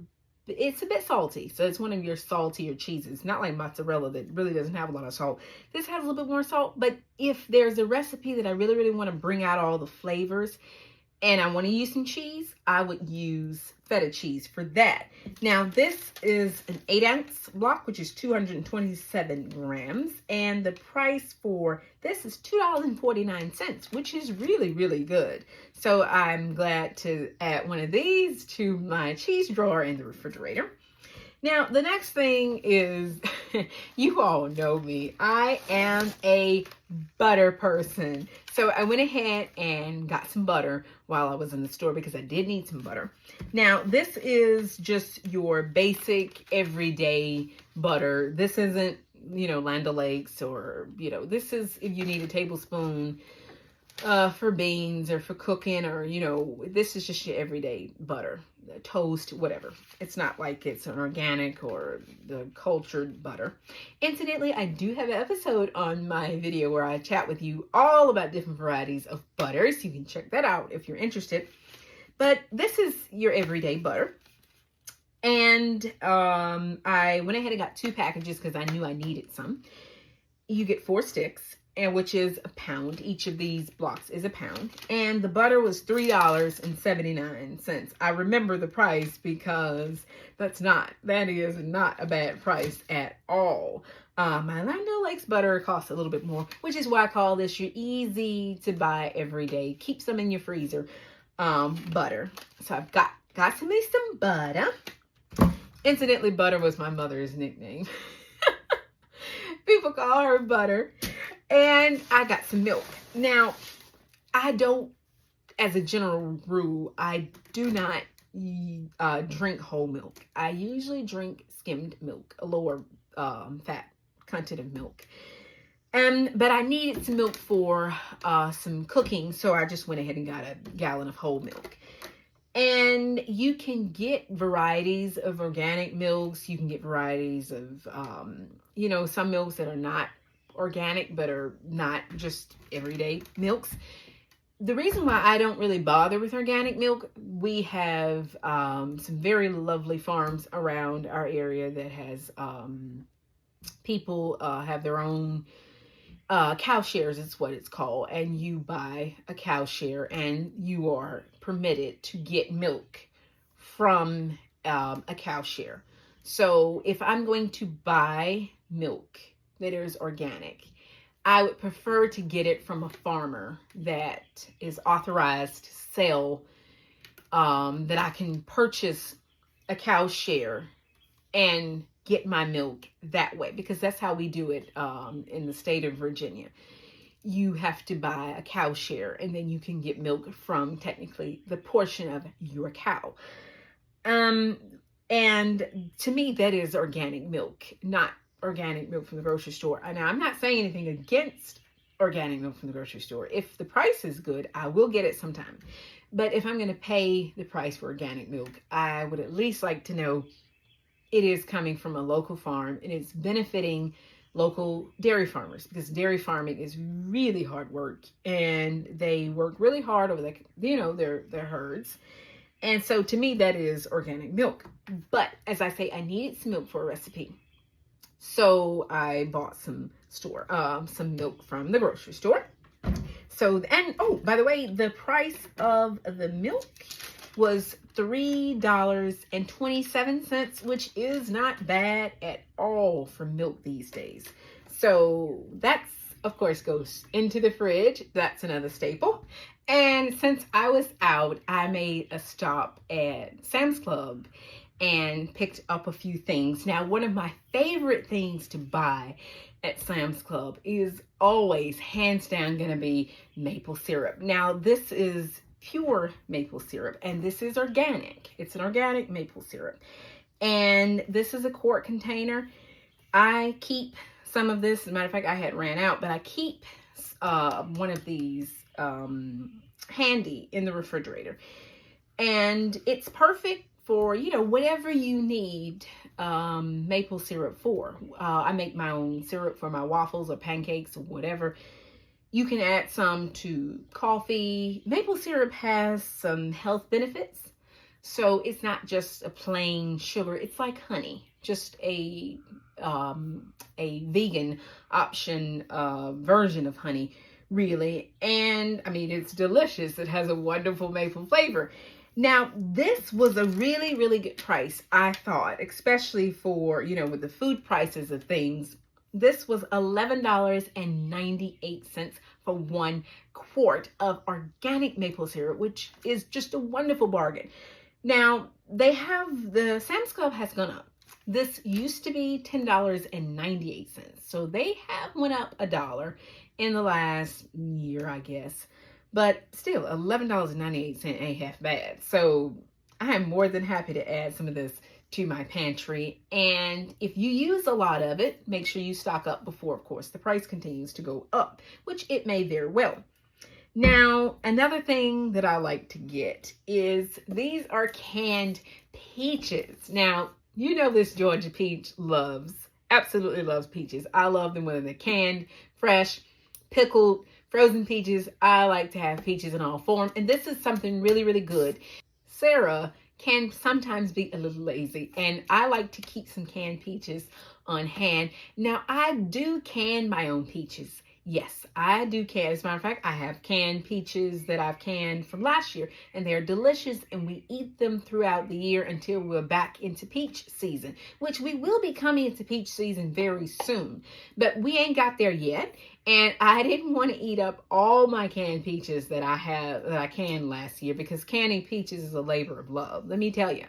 it's a bit salty. So it's one of your saltier cheeses. Not like mozzarella that really doesn't have a lot of salt. This has a little bit more salt. But if there's a recipe that I really, really want to bring out all the flavors, and I want to use some cheese, I would use feta cheese for that. Now, this is an 8-ounce block, which is 227 grams. And the price for this is $2.49, which is really, really good. So I'm glad to add one of these to my cheese drawer in the refrigerator. Now, the next thing is, you all know me. I am a butter person. So I went ahead and got some butter while I was in the store because I did need some butter. Now, this is just your basic everyday butter. This isn't, Land O'Lakes or, this is if you need a tablespoon for beans or for cooking or, this is just your everyday butter. Toast, whatever. It's not like it's an organic or the cultured butter. Incidentally, I do have an episode on my video where I chat with you all about different varieties of butters. You can check that out if you're interested. But this is your everyday butter. And I went ahead and got 2 packages because I knew I needed some. You get 4 sticks, and which is a pound. Each of these blocks is a pound. And the butter was $3.79. I remember the price because that is not a bad price at all. My Land O'Lakes butter costs a little bit more, which is why I call this your easy to buy every day. Keep some in your freezer butter. So I've got me some butter. Incidentally, butter was my mother's nickname. People call her butter. And I got some milk. Now, as a general rule, I do not drink whole milk. I usually drink skimmed milk, a lower fat content of milk. But I needed some milk for some cooking, so I just went ahead and got a gallon of whole milk. And you can get varieties of organic milks. You can get varieties of, some milks that are not organic but are not just everyday milks. The reason why I don't really bother with organic milk, we have some very lovely farms around our area that has people have their own cow shares, is what it's called, and you buy a cow share and you are permitted to get milk from a cow share. So if I'm going to buy milk that is organic, I would prefer to get it from a farmer that is authorized to sell, that I can purchase a cow share and get my milk that way, because that's how we do it in the state of Virginia. You have to buy a cow share and then you can get milk from technically the portion of your cow. And to me, that is organic milk, not organic milk from the grocery store. Now, I'm not saying anything against organic milk from the grocery store. If the price is good, I will get it sometime. But if I'm going to pay the price for organic milk, I would at least like to know it is coming from a local farm and it's benefiting local dairy farmers, because dairy farming is really hard work and they work really hard over their herds. And so to me, that is organic milk. But as I say, I needed some milk for a recipe. So I bought some milk from the grocery store. By the way, the price of the milk was $3.27, which is not bad at all for milk these days. So that's, of course, goes into the fridge. That's another staple. And since I was out, I made a stop at Sam's Club. and picked up a few things. Now, one of my favorite things to buy at Sam's Club is always, hands down, gonna be maple syrup. Now, this is pure maple syrup, and this is organic. It's an organic maple syrup. And this is a quart container. I keep some of this. As a matter of fact, I had ran out, but I keep one of these handy in the refrigerator. And it's perfect for, you know, whatever you need maple syrup for. I make my own syrup for my waffles or pancakes or whatever. You can add some to coffee. Maple syrup has some health benefits. So it's not just a plain sugar. It's like honey, just a vegan option version of honey, really. And I mean, it's delicious. It has a wonderful maple flavor. Now, this was a really, really good price, I thought, especially for, you know, with the food prices of things. This was $11.98 for 1 quart of organic maple syrup, which is just a wonderful bargain. Now, the Sam's Club has gone up. This used to be $10.98. So they have went up $1 in the last year, I guess. But still, $11.98 ain't half bad. So I am more than happy to add some of this to my pantry. And if you use a lot of it, make sure you stock up before, of course, the price continues to go up, which it may very well. Now, another thing that I like to get is these are canned peaches. Now, you know this Georgia peach absolutely loves peaches. I love them whether they're canned, fresh, pickled, frozen peaches. I like to have peaches in all forms. And this is something really, really good. Sarah can sometimes be a little lazy, and I like to keep some canned peaches on hand. Now, I do can my own peaches. Yes, I do can. As a matter of fact, I have canned peaches that I've canned from last year, and they're delicious, and we eat them throughout the year until we're back into peach season, which we will be coming into peach season very soon. But we ain't got there yet, and I didn't want to eat up all my canned peaches that I canned last year, because canning peaches is a labor of love, let me tell you.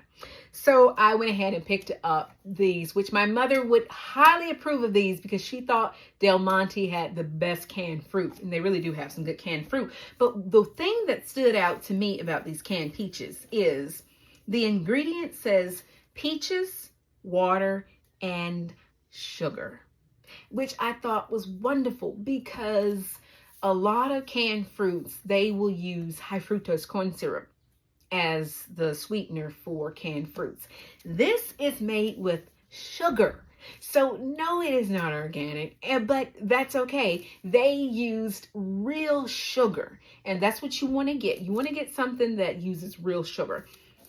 So I went ahead and picked up these, which my mother would highly approve of these because she thought Del Monte had the best canned fruit. And they really do have some good canned fruit. But the thing that stood out to me about these canned peaches is the ingredient says peaches, water, and sugar, which I thought was wonderful because a lot of canned fruits, they will use high fructose corn syrup as the sweetener for canned fruits. This is made with sugar. So no, it is not organic, but that's okay. They used real sugar, and that's what you want to get. You want to get something that uses real sugar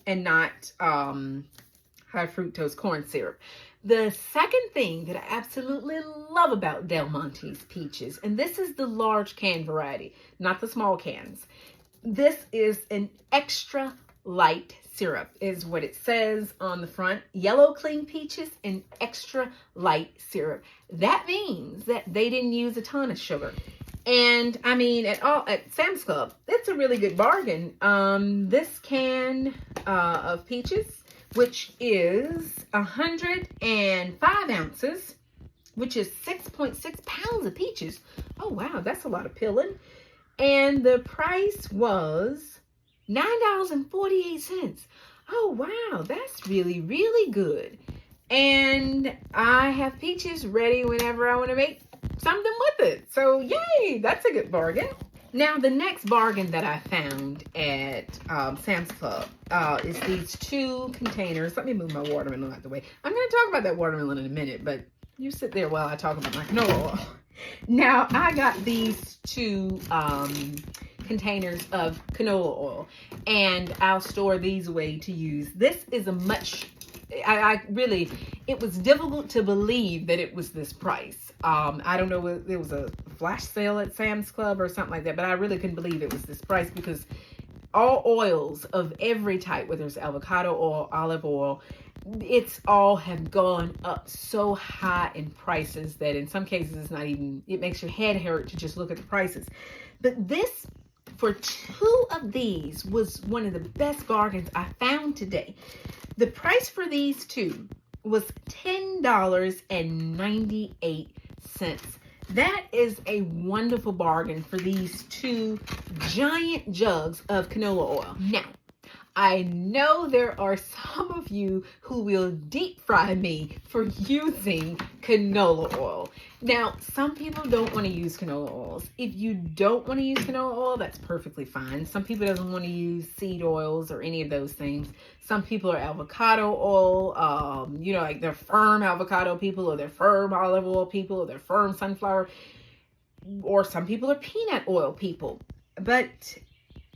and not high fructose corn syrup. The second thing that I absolutely love about Del Monte's peaches, and this is the large can variety, not the small cans. This is an extra light syrup, is what it says on the front. Yellow clean peaches and extra light syrup. That means that they didn't use a ton of sugar. And I mean, at Sam's Club, it's a really good bargain. This can of peaches, which is 105 ounces, which is 6.6 pounds of peaches. Oh, wow, that's a lot of peeling. And the price was $9.48. Oh, wow, that's really, really good. And I have peaches ready whenever I want to make something with it. So, yay, that's a good bargain. Now, the next bargain that I found at Sam's Club is these 2 containers. Let me move my watermelon out the way. I'm going to talk about that watermelon in a minute, but you sit there while I talk about my canola oil. Now, I got these 2 containers of canola oil, and I'll store these away to use. This is a much, it was difficult to believe that it was this price. I don't know if it was a flash sale at Sam's Club or something like that, but I really couldn't believe it was this price because all oils of every type, whether it's avocado oil, olive oil, it's all have gone up so high in prices that in some cases it's not even, it makes your head hurt to just look at the prices. But this, for 2 of these, was one of the best bargains I found today. The price for these two was $10.98. That is a wonderful bargain for these two giant jugs of canola oil. Now, I know there are some of you who will deep fry me for using canola oil. Now, some people don't want to use canola oils. If you don't want to use canola oil, that's perfectly fine. Some people doesn't want to use seed oils or any of those things. Some people are avocado oil, like they're firm avocado people, or they're firm olive oil people, or they're firm sunflower, or some people are peanut oil people. But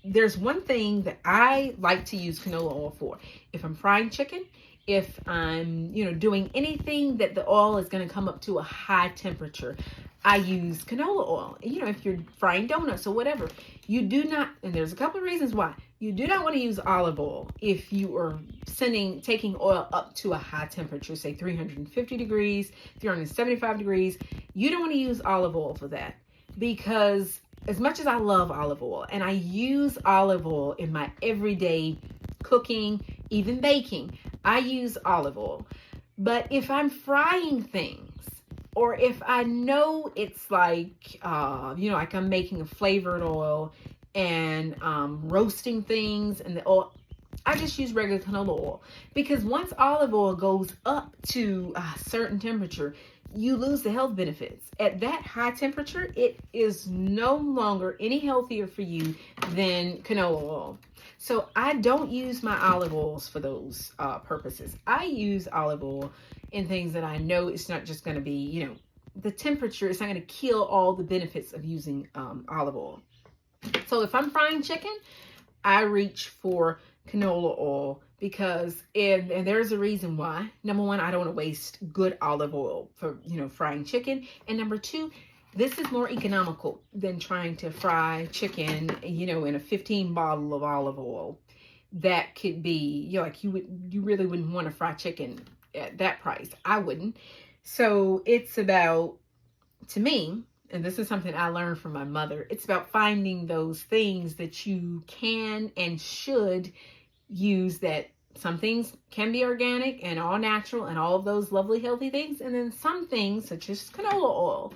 there's one thing that I like to use canola oil for. If I'm frying chicken, if I'm, doing anything that the oil is going to come up to a high temperature, I use canola oil. If you're frying donuts or whatever, you do not, and there's a couple of reasons why, you do not want to use olive oil if you are taking oil up to a high temperature, say 350 degrees, 375 degrees. You don't want to use olive oil for that, because as much as I love olive oil, and I use olive oil in my everyday cooking, even baking, I use olive oil. But if I'm frying things, or if I know it's like I'm making a flavored oil and roasting things, and the oil, I just use regular canola oil. Because once olive oil goes up to a certain temperature, you lose the health benefits. At that high temperature, it is no longer any healthier for you than canola oil. So I don't use my olive oils for those purposes. I use olive oil in things that I know it's not just going to be, the temperature, it's not going to kill all the benefits of using olive oil. So if I'm frying chicken, I reach for canola oil, because and there's a reason why. Number one, I don't want to waste good olive oil for frying chicken, and number two, this is more economical than trying to fry chicken in a 15 bottle of olive oil. That could be you really wouldn't want to fry chicken at that price. I wouldn't. So it's about, to me, and this is something I learned from my mother, it's about finding those things that you can and should use, that some things can be organic and all natural and all of those lovely healthy things, and then some things such as canola oil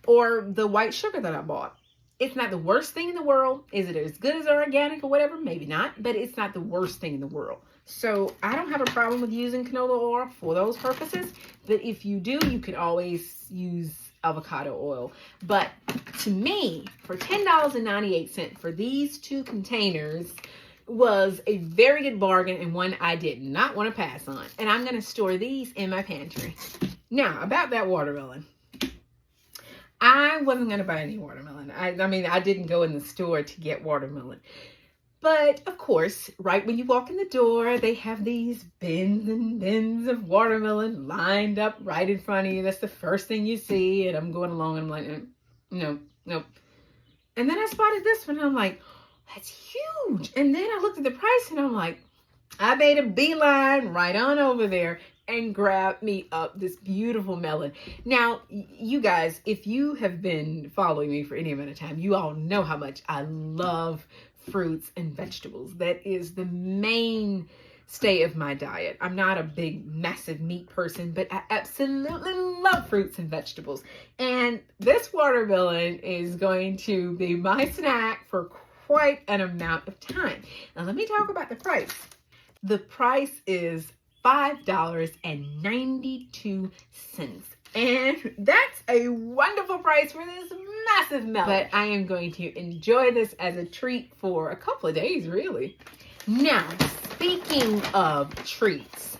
or the white sugar that I bought. It's not the worst thing in the world. Is it as good as organic or whatever? Maybe not, but it's not the worst thing in the world. So I don't have a problem with using canola oil for those purposes, but if you do, you can always use avocado oil. But to me, for $10.98 for these two containers was a very good bargain, and one I did not want to pass on. And I'm going to store these in my pantry. Now, about that watermelon. I wasn't going to buy any watermelon. I didn't go in the store to get watermelon. But, of course, right when you walk in the door, they have these bins and bins of watermelon lined up right in front of you. That's the first thing you see. And I'm going along and I'm like, no. And then I spotted this one and I'm like, that's huge. And then I looked at the price and I'm like, I made a beeline right on over there and grabbed me up this beautiful melon. Now, you guys, if you have been following me for any amount of time, you all know how much I love fruits and vegetables. That is the mainstay of my diet. I'm not a big, massive meat person, but I absolutely love fruits and vegetables. And this watermelon is going to be my snack for quite an amount of time. Now, let me talk about the price. The price is $5.92. And that's a wonderful price for this massive melon. But I am going to enjoy this as a treat for a couple of days, really. Now, speaking of treats,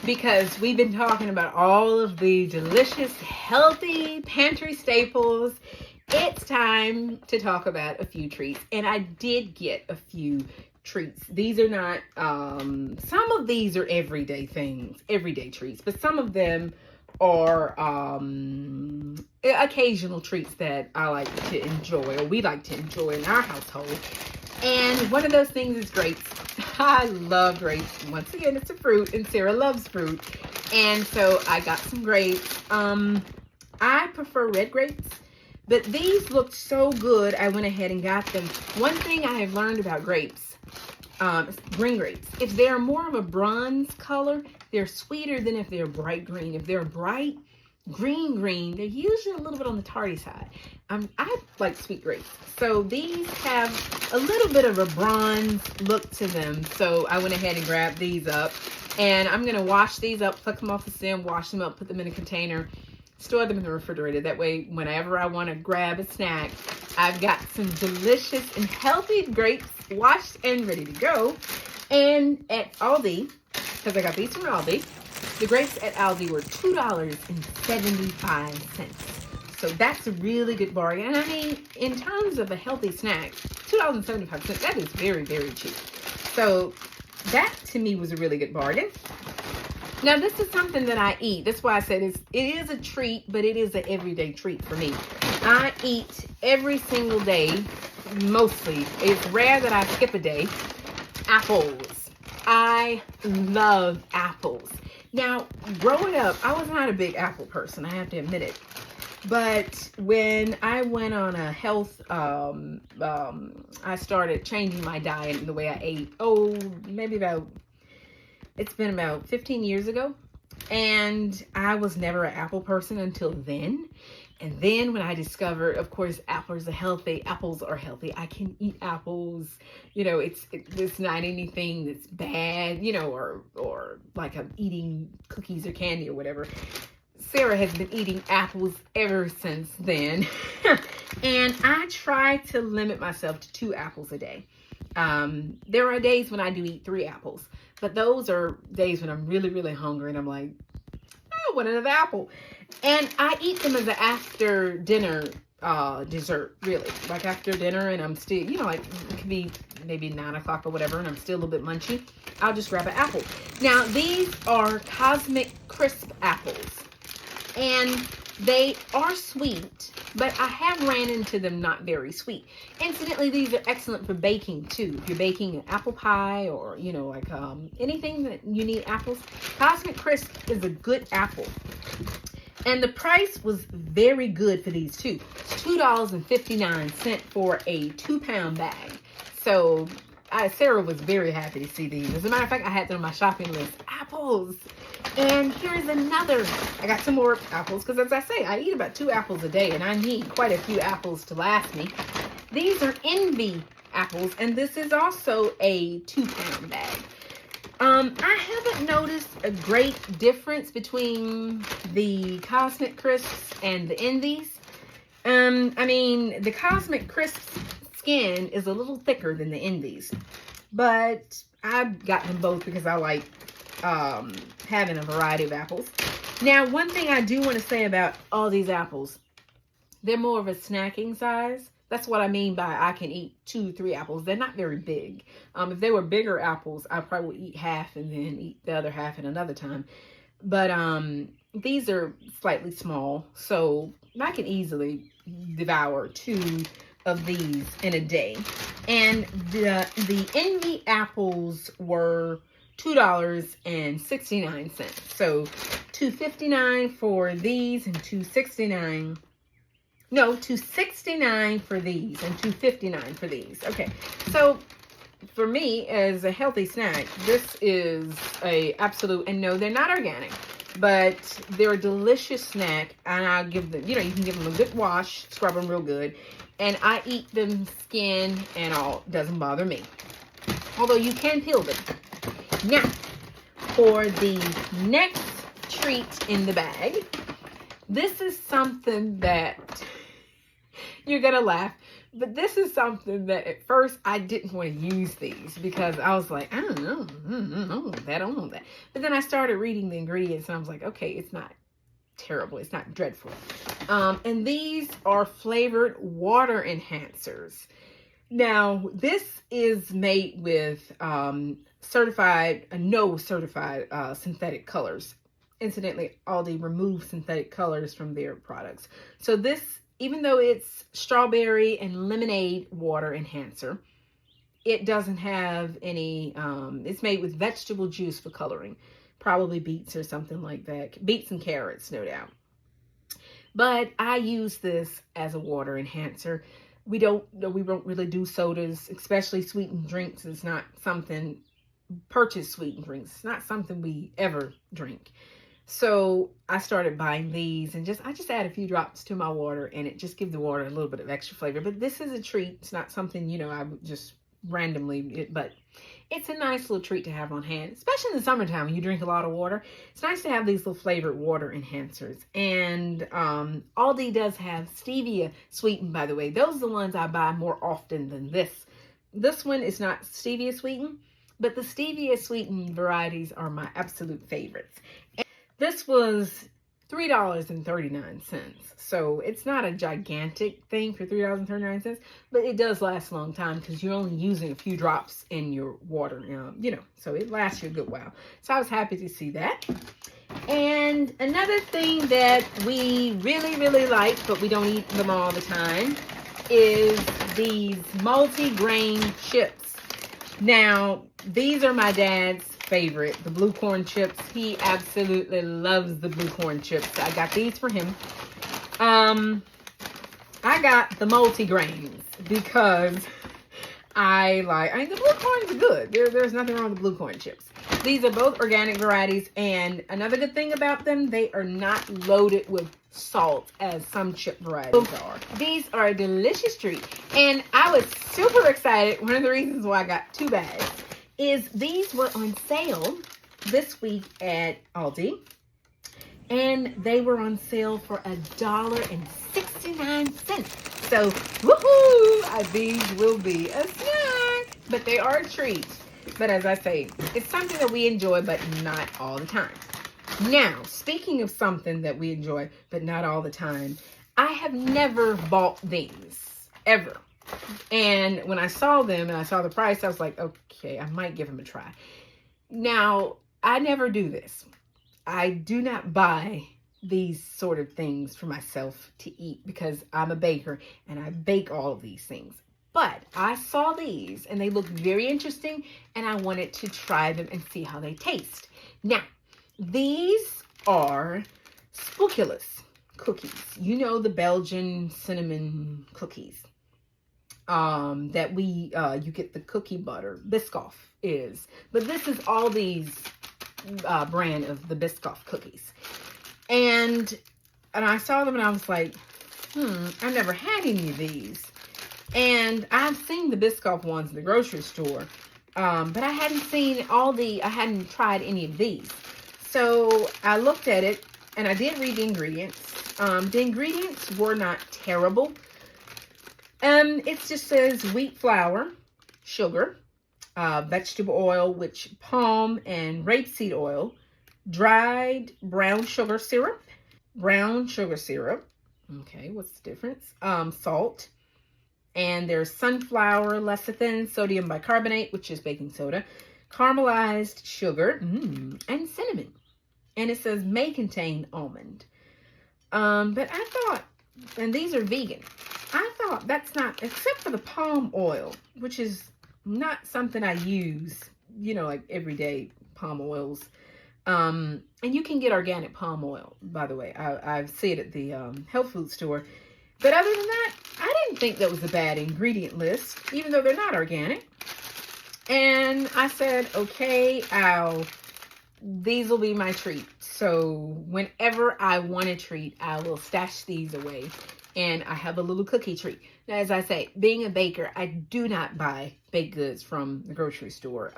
because we've been talking about all of the delicious, healthy pantry staples, it's time to talk about a few treats. And I did get a few treats. These are not, some of these are everyday things, everyday treats, but some of them are occasional treats that I like to enjoy, or we like to enjoy in our household. And one of those things is grapes. I love grapes. Once again, it's a fruit, and Sarah loves fruit. And so I got some grapes. I prefer red grapes, but these looked so good, I went ahead and got them. One thing I have learned about grapes, green grapes. If they're more of a bronze color, they're sweeter than if they're bright green. If they're bright green, they're usually a little bit on the tardy side. I like sweet grapes. So these have a little bit of a bronze look to them. So I went ahead and grabbed these up. And I'm going to wash these up, pluck them off the stem, wash them up, put them in a container, store them in the refrigerator. That way, whenever I want to grab a snack, I've got some delicious and healthy grapes washed and ready to go. And at Aldi, because I got these from Aldi, the grapes at Aldi were $2.75. So that's a really good bargain. And I mean, in terms of a healthy snack, $2.75, that is very, very cheap. So that to me was a really good bargain. Now this is something that I eat. That's why I said it is a treat, but it is an everyday treat for me. I eat every single day, mostly. It's rare that I skip a day. Apples. I love apples. Now, growing up, I was not a big apple person, I have to admit it. But when I went on a health, I started changing my diet and the way I ate. It's been about 15 years ago. And I was never an apple person until then. And then when I discovered, of course, apples are healthy. I can eat apples. You know, it's not anything that's bad, you know, or like I'm eating cookies or candy or whatever. Sarah has been eating apples ever since then. And I try to limit myself to 2 apples a day. There are days when I do eat 3 apples, but those are days when I'm really, really hungry and I'm like, I want another apple. And I eat them as an after dinner dessert, really. Like after dinner and I'm still, you know, like it could be maybe 9 o'clock or whatever and I'm still a little bit munchy. I'll just grab an apple. Now, these are Cosmic Crisp apples. And they are sweet, but I have ran into them not very sweet. Incidentally, these are excellent for baking too. If you're baking an apple pie or, you know, like anything that you need apples, Cosmic Crisp is a good apple. And the price was very good for these too. It's $2.59 for a 2-pound bag. So Sarah was very happy to see these. As a matter of fact, I had them on my shopping list. Apples. And here's another. I got some more apples because, as I say, I eat about 2 apples a day and I need quite a few apples to last me. These are Envy apples, and this is also a 2-pound bag. I haven't noticed a great difference between the Cosmic Crisps and the Envies. I mean, the Cosmic Crisps skin is a little thicker than the Envies, but I've got them both because I like having a variety of apples. Now, one thing I do want to say about all these apples, they're more of a snacking size. That's what I mean by I can eat 2-3 apples. They're not very big. If they were bigger apples, I probably would eat half and then eat the other half at another time. But these are slightly small, so I can easily devour 2 of these in a day. And the Envy apples were $2.69. So $2.59 for these and $2.69 for these and $2.59 for these. Okay, so for me as a healthy snack, this is a absolute, and no, they're not organic, but they're a delicious snack. And I'll give them, you know, you can give them a good wash, scrub them real good, and I eat them skin and all. Doesn't bother me, although you can peel them. Now, for the next treat in the bag, this is something that you're gonna laugh, but this is something that at first I didn't want to use these because I was like, I don't know, I don't want that. But then I started reading the ingredients and I was like, okay, it's not terrible, it's not dreadful. And these are flavored water enhancers. Now, this is made with no certified synthetic colors. Incidentally, Aldi removed synthetic colors from their products. So this, even though it's strawberry and lemonade water enhancer, it doesn't have any, it's made with vegetable juice for coloring. Probably beets or something like that. Beets and carrots, no doubt. But I use this as a water enhancer. We don't really do sodas, especially sweetened drinks. It's not something, purchase sweetened drinks. It's not something we ever drink. So I started buying these, and I just add a few drops to my water, and it just gives the water a little bit of extra flavor. But this is a treat. It's not something, I would just randomly, but it's a nice little treat to have on hand, especially in the summertime when you drink a lot of water. It's nice to have these little flavored water enhancers. And Aldi does have stevia sweetened, by the way. Those are the ones I buy more often than this. This one is not stevia sweetened, but the stevia sweetened varieties are my absolute favorites. And this was $3.39. So it's not a gigantic thing for $3.39, but it does last a long time because you're only using a few drops in your water, so it lasts you a good while. So I was happy to see that. And another thing that we really, really like, but we don't eat them all the time, is these multi-grain chips. Now, these are my dad's favorite, the blue corn chips. He absolutely loves the blue corn chips. I got these for him. I got the multi-grains because the blue corns are good. There's nothing wrong with the blue corn chips. These are both organic varieties, and another good thing about them, they are not loaded with salt as some chip varieties are. These are a delicious treat, and I was super excited. One of the reasons why I got 2 bags is these were on sale this week at Aldi, and they were on sale for $1.69. So, woohoo! These will be a snack, but they are a treat. But as I say, it's something that we enjoy, but not all the time. Now, speaking of something that we enjoy, but not all the time, I have never bought these, ever. And when I saw them and I saw the price, I was like, okay, I might give them a try. Now, I never do this. I do not buy these sort of things for myself to eat because I'm a baker and I bake all of these things. But I saw these and they looked very interesting, and I wanted to try them and see how they taste. Now, these are Spookulous cookies. You know, the Belgian cinnamon cookies. That you get the cookie butter. Biscoff is. But this is Aldi's brand of the Biscoff cookies. And I saw them and I was like, I've never had any of these. And I've seen the Biscoff ones in the grocery store. But I hadn't I hadn't tried any of these. So I looked at it and I did read the ingredients. The ingredients were not terrible. It just says wheat flour, sugar, vegetable oil, which palm and rapeseed oil, dried brown sugar syrup. Okay, what's the difference? Salt. And there's sunflower lecithin, sodium bicarbonate, which is baking soda, caramelized sugar, and cinnamon. And it says may contain almond. But I thought, and these are vegan, I thought that's not, except for the palm oil, which is not something I use, like everyday palm oils. And you can get organic palm oil, by the way. I see it at the health food store. But other than that, I didn't think that was a bad ingredient list, even though they're not organic. And I said, okay, these will be my treat. So whenever I want a treat, I will stash these away. And I have a little cookie treat. Now, as I say, being a baker, I do not buy baked goods from the grocery store.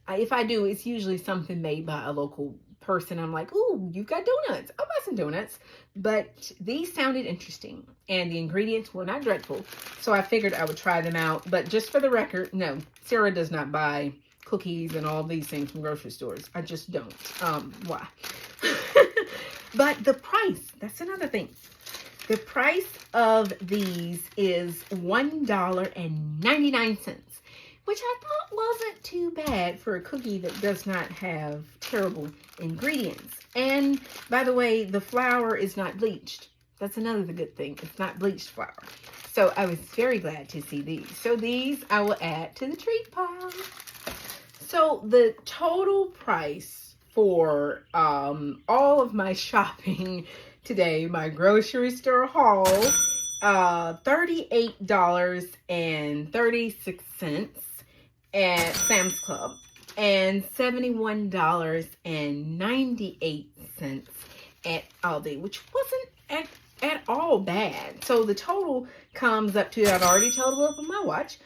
If I do, it's usually something made by a local person. I'm like, ooh, you've got donuts. I'll buy some donuts. But these sounded interesting. And the ingredients were not dreadful. So I figured I would try them out. But just for the record, no, Sarah does not buy cookies and all these things from grocery stores. I just don't. Why? But the price, that's another thing. The price of these is $1.99, which I thought wasn't too bad for a cookie that does not have terrible ingredients. And by the way, the flour is not bleached. That's another good thing. It's not bleached flour. So I was very glad to see these. So these I will add to the treat pile. So the total price for all of my shopping today, my grocery store haul, $38.36 at Sam's Club and $71.98 at Aldi, which wasn't at all bad. So the total comes up to, I've already totaled up on my watch,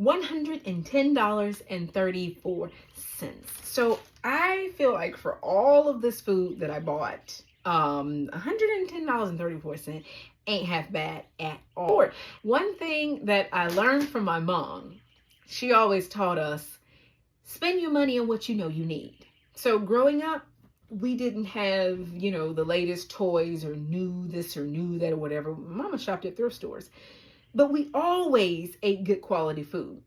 $110.34. So I feel like for all of this food that I bought, $110.34 ain't half bad at all. One thing that I learned from my mom, she always taught us, spend your money on what you know you need. So growing up, we didn't have, the latest toys or new this or new that or whatever. Mama shopped at thrift stores. But we always ate good quality food.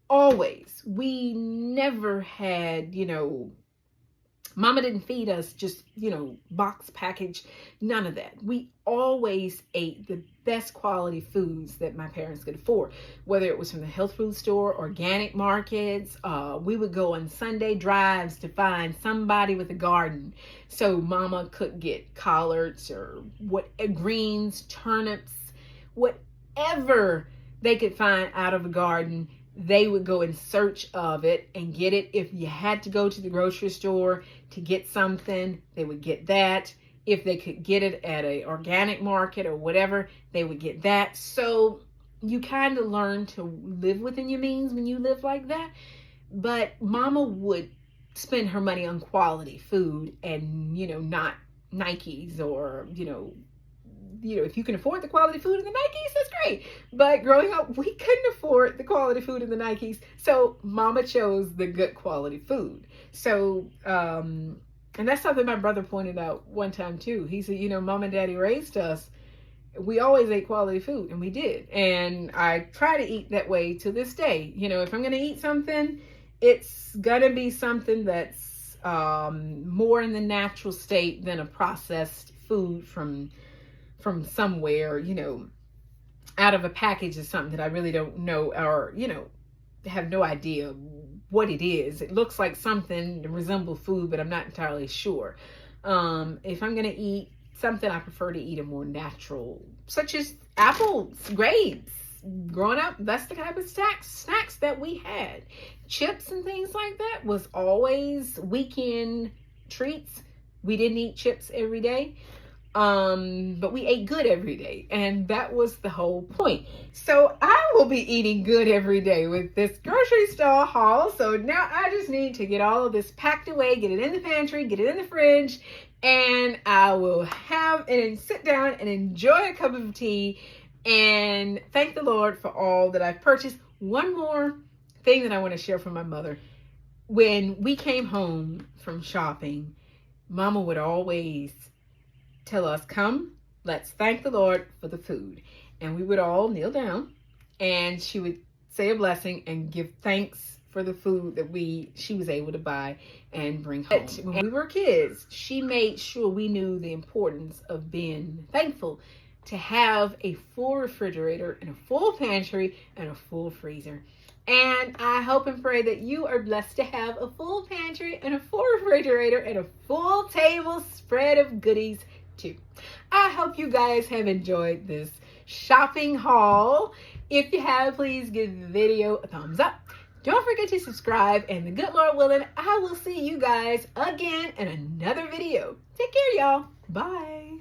Always. We never had, Mama didn't feed us just, box package, none of that. We always ate the best quality foods that my parents could afford, whether it was from the health food store, organic markets. We would go on Sunday drives to find somebody with a garden. So Mama could get collards or greens, turnips, whatever they could find out of a garden. They would go in search of it and get it. If you had to go to the grocery store to get something, they would get that. If they could get it at an organic market or whatever, they would get that. So you kind of learn to live within your means when you live like that. But Mama would spend her money on quality food and, not Nikes or, if you can afford the quality food in the Nikes, that's great. But growing up, we couldn't afford the quality food in the Nikes. So Mama chose the good quality food. So, and that's something my brother pointed out one time too. He said, Mom and Daddy raised us. We always ate quality food, and we did. And I try to eat that way to this day. If I'm going to eat something, it's going to be something that's more in the natural state than a processed food from somewhere, out of a package or something that I really don't know or, have no idea what it is. It looks like something to resemble food, but I'm not entirely sure. If I'm going to eat something, I prefer to eat a more natural, such as apples, grapes. Growing up, that's the type of snacks that we had. Chips and things like that was always weekend treats. We didn't eat chips every day. But we ate good every day, and that was the whole point. So I will be eating good every day with this grocery store haul. So now I just need to get all of this packed away, get it in the pantry, get it in the fridge, and I will have and sit down and enjoy a cup of tea and thank the Lord for all that I've purchased. One more thing that I want to share from my mother. When we came home from shopping, Mama would always tell us, come, let's thank the Lord for the food. And we would all kneel down and she would say a blessing and give thanks for the food that she was able to buy and bring home. When we were kids, she made sure we knew the importance of being thankful to have a full refrigerator and a full pantry and a full freezer. And I hope and pray that you are blessed to have a full pantry and a full refrigerator and a full table spread of goodies too. I hope you guys have enjoyed this shopping haul. If you have, please give the video a thumbs up. Don't forget to subscribe, and the good Lord willing, I will see you guys again in another video. Take care, y'all. Bye.